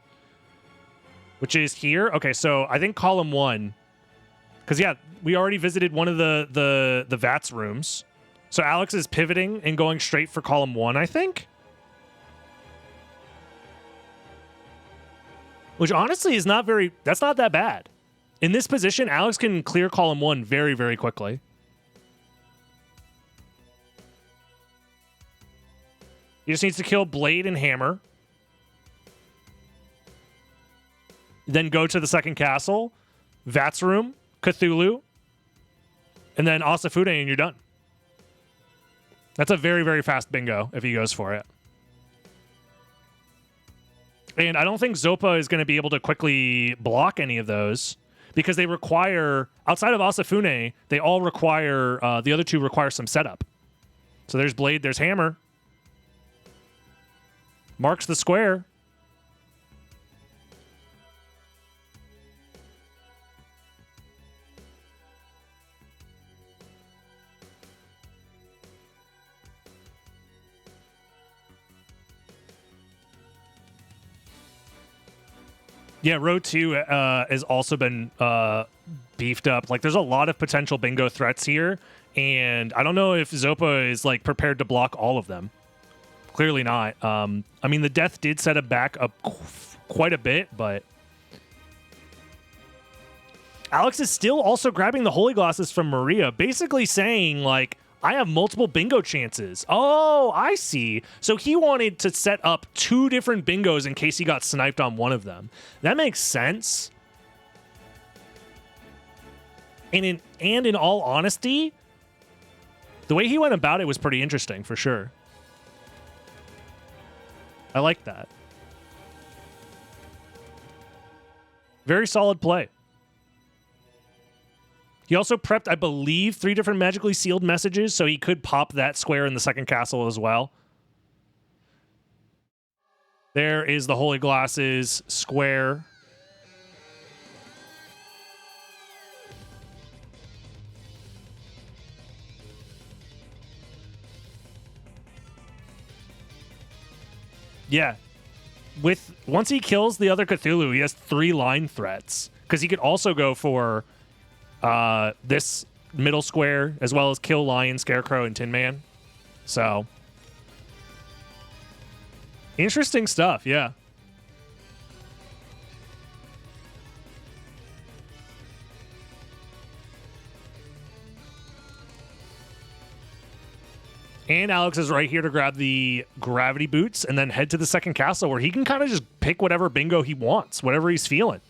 which is here. Okay, so I think column 1, because, yeah, we already visited one of the VATS rooms. So Alex is pivoting and going straight for column 1, I think. Which honestly is not very... That's not that bad. In this position, Alex can clear column 1 very, very quickly. He just needs to kill Blade and Hammer. then go to the second castle, Vats Room, Cthulhu, and then Asafune, and you're done. That's a very, very fast bingo if he goes for it. And I don't think Zopa is going to be able to quickly block any of those because they require, outside of Asafune, they all require, the other two require some setup. So there's Blade, there's Hammer. Marks the square. Yeah, row 2 has also been beefed up. Like, there's a lot of potential bingo threats here, and I don't know if Zopa is, like, prepared to block all of them. Clearly not. I mean, the death did set him back up quite a bit, but Alex is still also grabbing the Holy Glasses from Maria, basically saying, like, I have multiple bingo chances. Oh, I see. So he wanted to set up 2 different bingos in case he got sniped on one of them. That makes sense. And in all honesty, the way he went about it was pretty interesting, for sure. I like that. Very solid play. He also prepped, I believe, 3 different magically sealed messages, so he could pop that square in the second castle as well. There is the Holy Glasses square. Yeah. Once he kills the other Cthulhu, he has 3 line threats. Because he could also go for this middle square, as well as kill Lion, Scarecrow, and Tin Man. So, interesting stuff, yeah. And Alex is right here to grab the gravity boots and then head to the second castle where he can kind of just pick whatever bingo he wants, whatever he's feeling.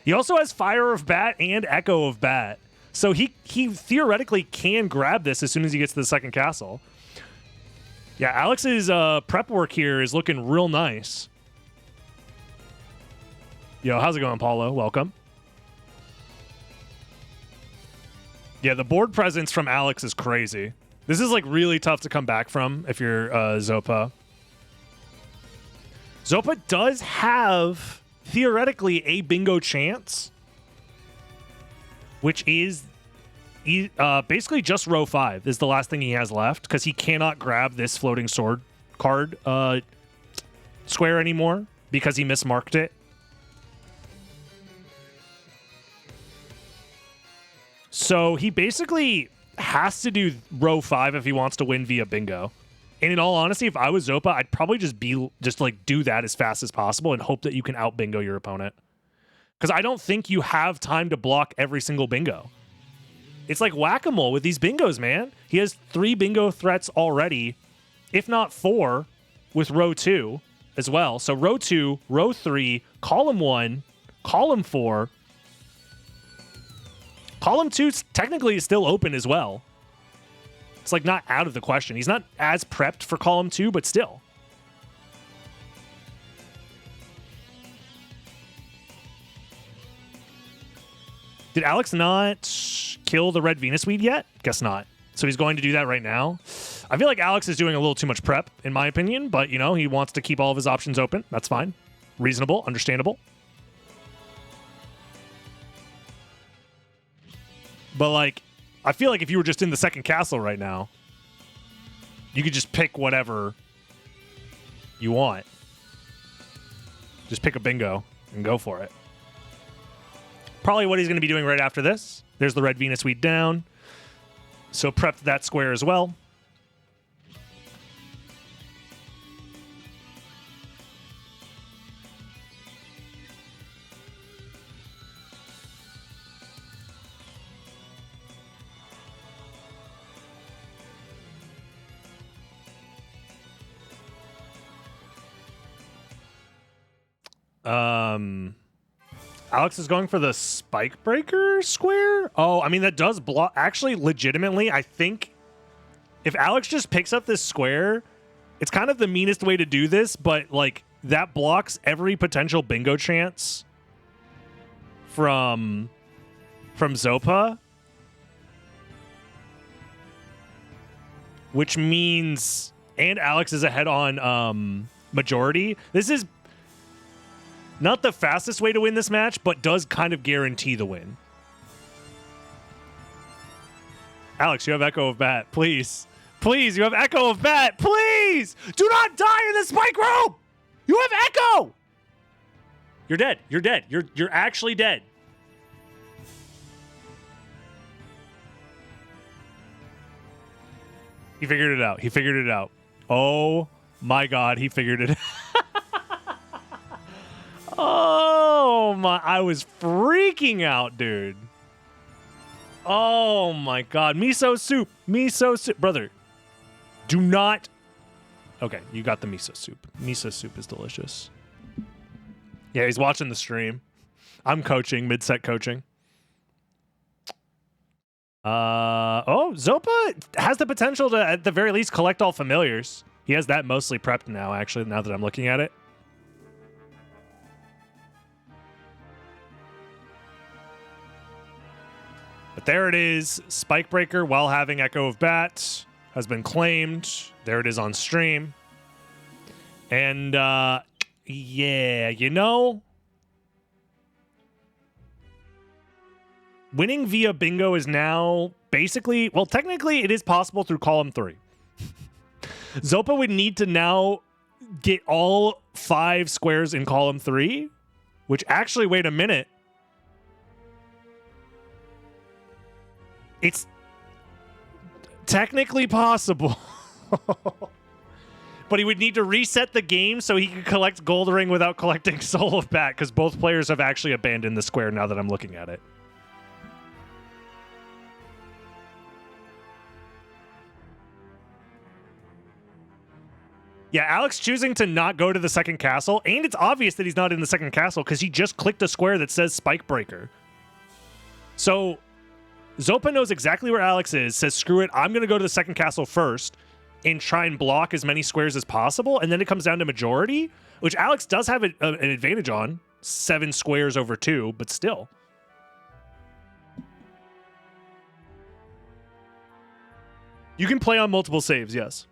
He also has Fire of Bat and Echo of Bat. So he theoretically can grab this as soon as he gets to the second castle. Yeah, Alex's prep work here is looking real nice. Yo, how's it going, Paulo? Welcome. Yeah, the board presence from Alex is crazy. This is like really tough to come back from if you're Zopa. Zopa does have theoretically a bingo chance, which is basically just row 5 is the last thing he has left because he cannot grab this floating sword card square anymore because he mismarked it. So he basically has to do row 5 if he wants to win via bingo. And in all honesty, if I was Zopa, I'd probably just like do that as fast as possible and hope that you can out bingo your opponent. Because I don't think you have time to block every single bingo. It's like whack-a-mole with these bingos, man. He has 3 bingo threats already, if not 4, with row 2 as well. So row 2, row 3, column 1, column 4. Column 2 technically is still open as well. It's like not out of the question. He's not as prepped for column 2, but still. Did Alex not kill the red Venus weed yet? Guess not. So he's going to do that right now. I feel like Alex is doing a little too much prep, in my opinion, but, you know, he wants to keep all of his options open. That's fine. Reasonable, understandable. But, like, I feel like if you were just in the second castle right now, you could just pick whatever you want. Just pick a bingo and go for it. Probably what he's going to be doing right after this. There's the red Venus weed down. So prep that square as well. Alex is going for the spike breaker square. Oh, I mean, that does block. Actually, legitimately, I think if Alex just picks up this square, it's kind of the meanest way to do this, but like that blocks every potential bingo chance from Zopa, which means, and Alex is ahead on majority. This is not the fastest way to win this match, but does kind of guarantee the win. Alex, you have Echo of Bat. Please. Please, you have Echo of Bat. Please! Do not die in the spike room! You have Echo! You're dead. You're dead. You're actually dead. He figured it out. He figured it out. Oh my god, he figured it out. Oh my, I was freaking out, dude. Oh my god, miso soup. Miso soup. Brother, do not. Okay, you got the miso soup. Miso soup is delicious. Yeah, he's watching the stream. I'm coaching, mid-set coaching. Oh, Zopa has the potential to, at the very least, collect all familiars. He has that mostly prepped now, actually, now that I'm looking at it. But there it is. Spike Breaker, while having Echo of Bat, has been claimed. There it is on stream. And, yeah, you know, winning via bingo is now basically, well, technically it is possible through column 3. Zopa would need to now get all 5 squares in column 3, which actually, wait a minute. It's technically possible. But he would need to reset the game so he could collect Gold Ring without collecting Soul of Bat, because both players have actually abandoned the square now that I'm looking at it. Yeah, Alex choosing to not go to the second castle, and it's obvious that he's not in the second castle because he just clicked a square that says Spike Breaker. So Zopa knows exactly where Alex is, says, screw it, I'm going to go to the second castle first and try and block as many squares as possible, and then it comes down to majority, which Alex does have an advantage on. 7 squares over 2, but still. You can play on multiple saves, yes.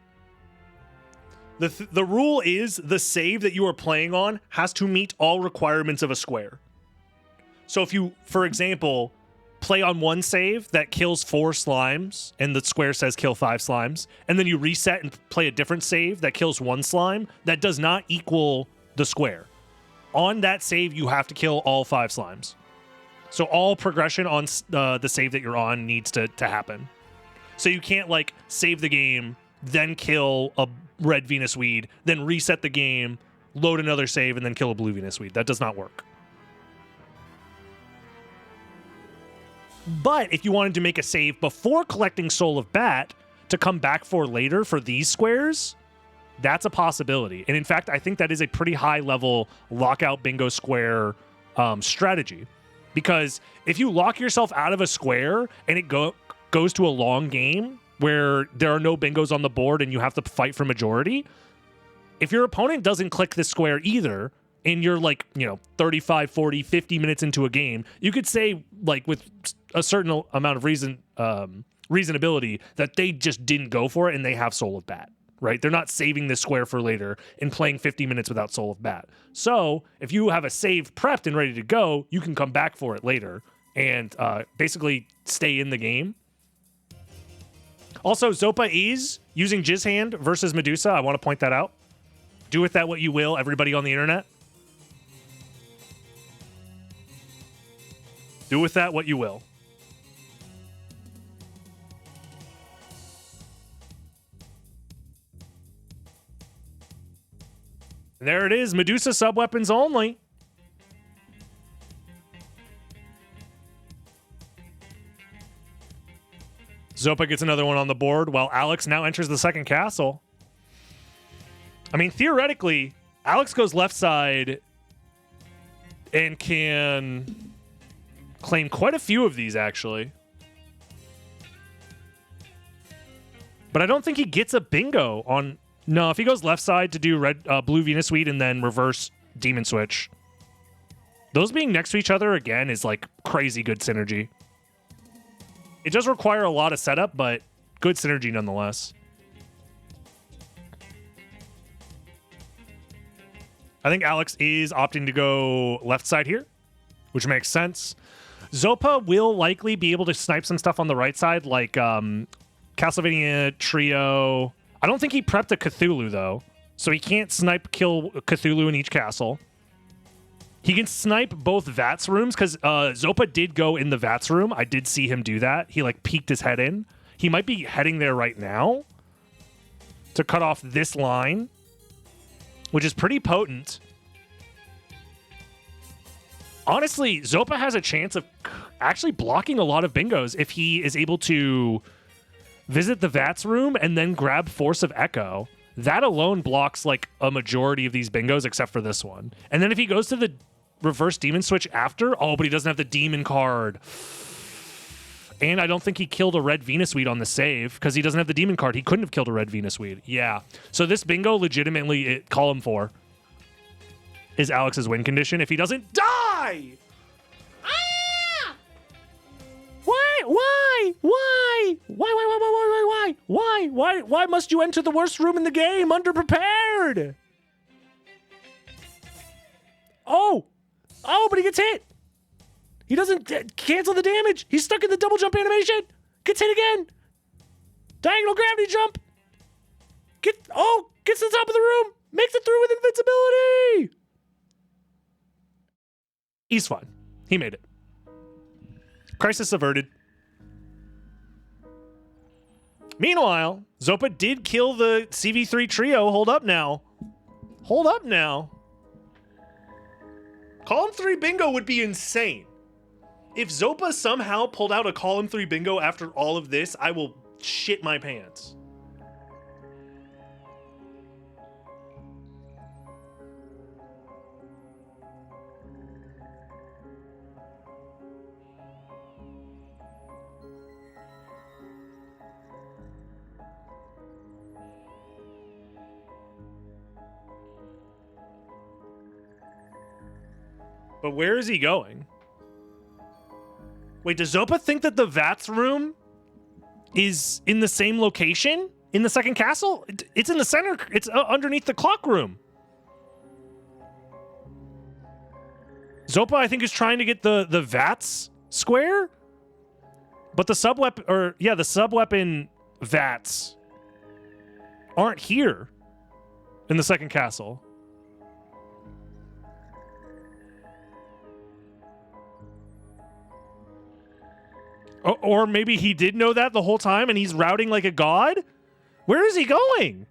The rule is the save that you are playing on has to meet all requirements of a square. So if you, for example, play on one save that kills 4 slimes and the square says kill 5 slimes, and then you reset and play a different save that kills 1 slime, that does not equal the square. On that save, you have to kill all 5 slimes. So all progression on the save that you're on needs to happen. So you can't like save the game, then kill a red Venus Weed, then reset the game, load another save, and then kill a blue Venus Weed. That does not work. But if you wanted to make a save before collecting Soul of Bat to come back for later for these squares, that's a possibility. And in fact, I think that is a pretty high level lockout bingo square strategy. Because if you lock yourself out of a square and it goes to a long game where there are no bingos on the board and you have to fight for majority, if your opponent doesn't click this square either, and you're like, 35, 40, 50 minutes into a game, you could say, like, with a certain amount of reasonability that they just didn't go for it and they have Soul of Bat, right? They're not saving this square for later and playing 50 minutes without Soul of Bat. So if you have a save prepped and ready to go, you can come back for it later and basically stay in the game. Also, Zopa is using Jizz Hand versus Medusa. I want to point that out. Do with that what you will, everybody on the internet. Do with that what you will. And there it is, Medusa sub-weapons only. Zopa gets another one on the board, while Alex now enters the second castle. I mean, theoretically, Alex goes left side and can claim quite a few of these, actually. But I don't think he gets a bingo on... No, if he goes left side to do blue Venus Suite and then reverse Demon Switch. Those being next to each other, again, is like crazy good synergy. It does require a lot of setup, but good synergy nonetheless. I think Alex is opting to go left side here, which makes sense. Zopa will likely be able to snipe some stuff on the right side, like Castlevania Trio. I don't think he prepped a Cthulhu, though, so he can't snipe kill Cthulhu in each castle. He can snipe both VATS rooms, because Zopa did go in the VATS room. I did see him do that. He, like, peeked his head in. He might be heading there right now to cut off this line, which is pretty potent. Honestly, Zopa has a chance of actually blocking a lot of bingos if he is able to visit the VATS room and then grab Force of Echo. That alone blocks, like, a majority of these bingos except for this one. And then if he goes to the reverse Demon Switch after, oh, but he doesn't have the Demon card. And I don't think he killed a red Venus Suite on the save because he doesn't have the Demon card. He couldn't have killed a red Venus Suite. Yeah. So this bingo legitimately, column 4 is Alex's win condition if he doesn't die. Ah! Why must you enter the worst room in the game underprepared? Oh, but he gets hit. He doesn't cancel the damage. He's stuck in the double jump animation. Gets hit again. Diagonal gravity jump. Gets to the top of the room. Makes it through with invincibility. He's fine. He made it. Crisis averted. Meanwhile, Zopa did kill the CV3 trio. Hold up now. Column 3 bingo would be insane. If Zopa somehow pulled out a column 3 bingo after all of this, I will shit my pants. But where is he going? Wait, does Zopa think that the VATS room is in the same location in the second castle? It's in the center. It's underneath the clock room. Zopa, I think, is trying to get the VATS square, but the sub-weapon VATS aren't here in the second castle. Or maybe he did know that the whole time and he's routing like a god? Where is he going?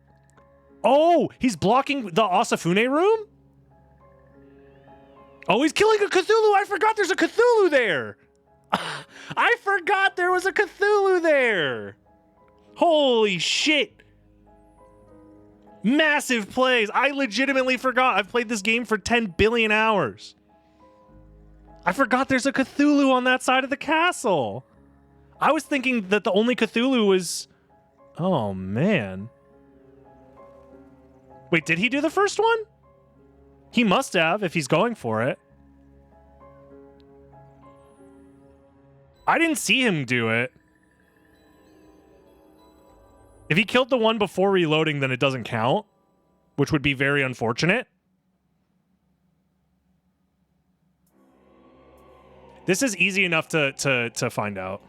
Oh, he's blocking the Asafune room? Oh, he's killing a Cthulhu. I forgot there's a Cthulhu there. I forgot there was a Cthulhu there. Holy shit. Massive plays. I legitimately forgot. I've played this game for 10 billion hours. I forgot there's a Cthulhu on that side of the castle. I was thinking that the only Cthulhu was... Oh, man. Wait, did he do the first one? He must have, if he's going for it. I didn't see him do it. If he killed the one before reloading, then it doesn't count, which would be very unfortunate. This is easy enough to find out.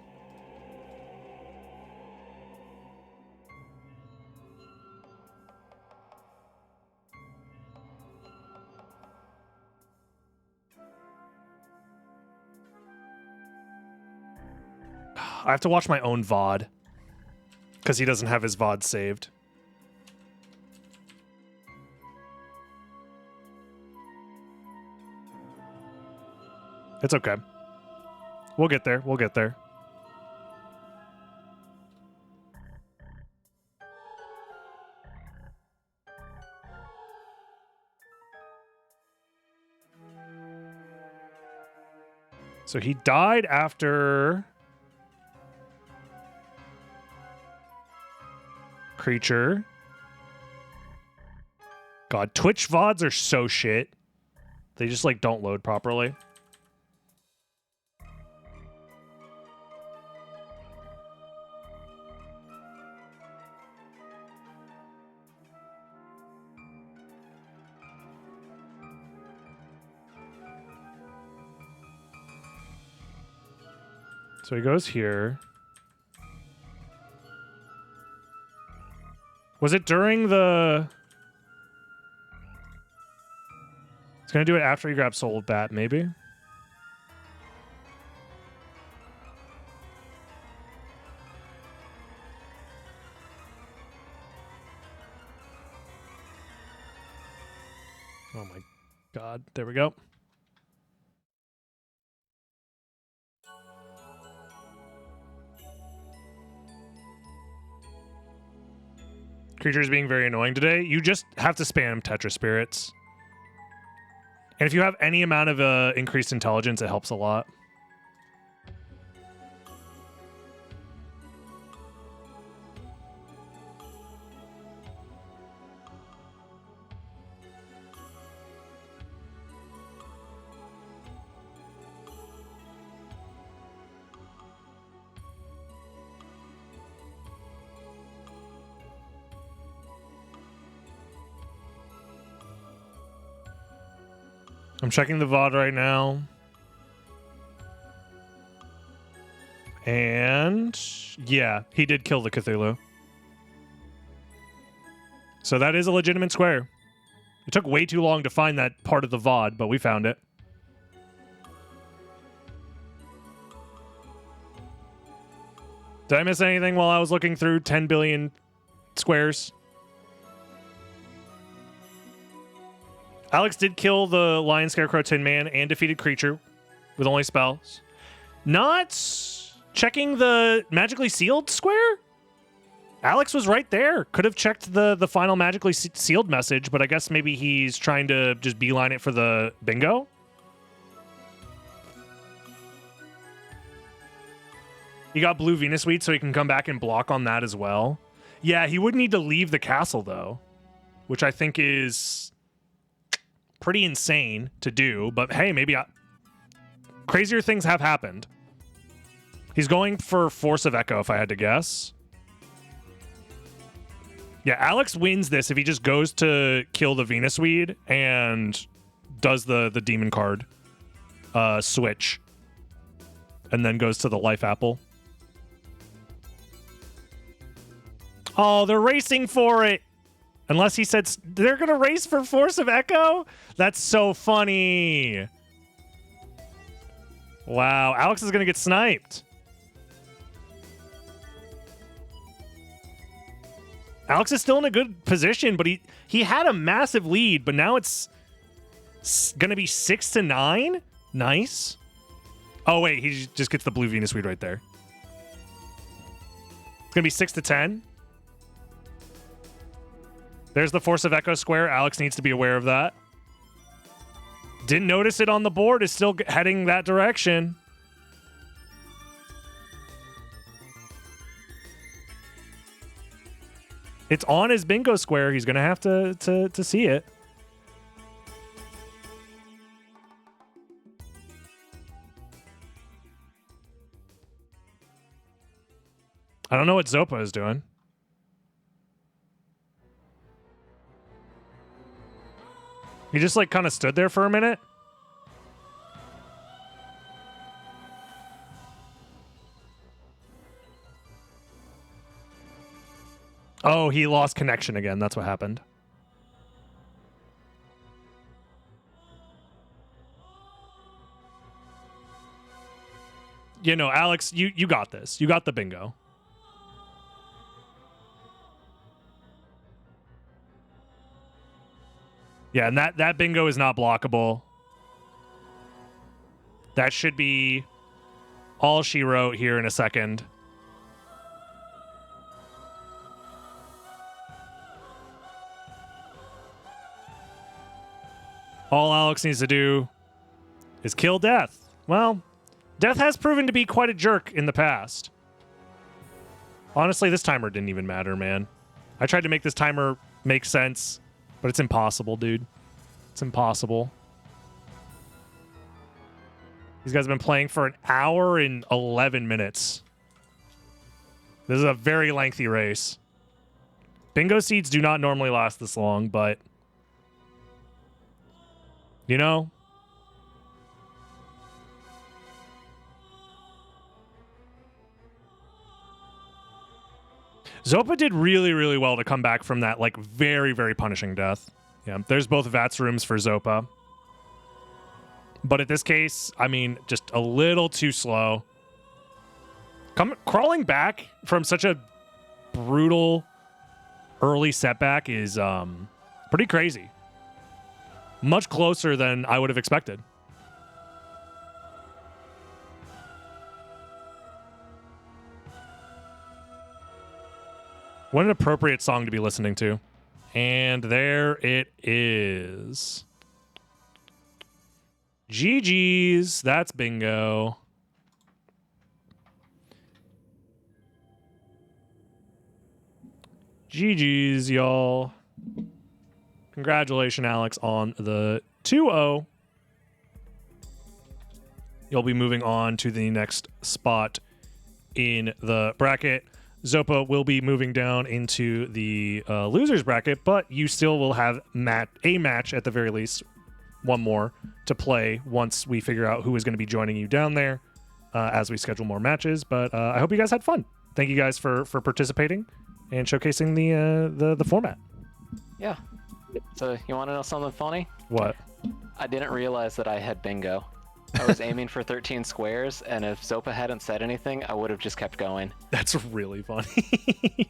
I have to watch my own VOD because he doesn't have his VOD saved. It's okay. We'll get there. We'll get there. So he died after Creature. God, Twitch VODs are so shit. They just like don't load properly. So he goes here. Was it during the... It's going to do it after he grabs Soul Bat, maybe? Oh my god. There we go. Creature's being very annoying today. You just have to spam Tetra Spirits. And if you have any amount of increased intelligence, it helps a lot. I'm checking the VOD right now. And yeah, he did kill the Cthulhu. So that is a legitimate square. It took way too long to find that part of the VOD, but we found it. Did I miss anything while I was looking through 10 billion squares? Alex did kill the Lion Scarecrow Tin Man and defeated Creature with only spells. Not checking the magically sealed square? Alex was right there. Could have checked the final magically sealed message, but I guess maybe he's trying to just beeline it for the bingo. He got blue Venus Weed so he can come back and block on that as well. Yeah, he would need to leave the castle though, which I think is pretty insane to do, but hey, maybe crazier things have happened. He's going for Force of Echo, if I had to guess. Yeah, Alex wins this if he just goes to kill the Venus Weed and does the demon card switch and then goes to the Life Apple. Oh, they're racing for it. Unless he said they're going to race for Force of Echo? That's so funny. Wow, Alex is going to get sniped. Alex is still in a good position, but he had a massive lead, but now it's going to be 6-9. Nice. Oh, wait, he just gets the blue Venus Weed right there. It's going to be 6-10. There's the Force of Echo square. Alex needs to be aware of that. Didn't notice it on the board. Is still heading that direction. It's on his bingo square. He's going to have to see it. I don't know what Zopa is doing. He just like kind of stood there for a minute. Oh, he lost connection again. That's what happened. You know, Alex, you got this. You got the bingo. Yeah, and that bingo is not blockable. That should be all she wrote here in a second. All Alex needs to do is kill death. Well, Death has proven to be quite a jerk in the past. Honestly, this timer didn't even matter, man. I tried to make this timer make sense, but it's impossible, dude. It's impossible. These guys have been playing for an hour and 11 minutes. This is a very lengthy race. Bingo seeds do not normally last this long, but... You know... Zopa did really, really well to come back from that, like, very, very punishing death. Yeah, there's both VATS rooms for Zopa. But in this case, I mean, just a little too slow. Crawling back from such a brutal early setback is pretty crazy. Much closer than I would have expected. What an appropriate song to be listening to. And there it is. GG's. That's bingo. GG's, y'all. Congratulations, Alex, on the 2-0. You'll be moving on to the next spot in the bracket. Zopa will be moving down into the losers bracket, but you still will have a match at the very least, one more to play once we figure out who is going to be joining you down there as we schedule more matches. But I hope you guys had fun. Thank you guys for participating and showcasing the format. Yeah. So you want to know something funny? What? I didn't realize that I had bingo. I was aiming for 13 squares, and if Zopa hadn't said anything, I would have just kept going. That's really funny.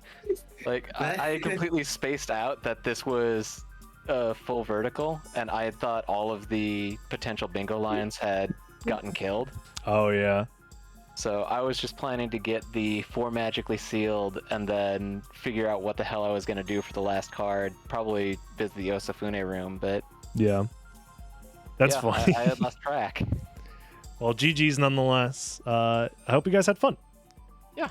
Like, I completely spaced out that this was full vertical, and I had thought all of the potential bingo lines had gotten killed. Oh, yeah. So I was just planning to get the 4 magically sealed and then figure out what the hell I was going to do for the last card. Probably visit the Yosefune room, but... Yeah. That's funny. I had lost track. Well, GG's nonetheless. I hope you guys had fun. Yeah.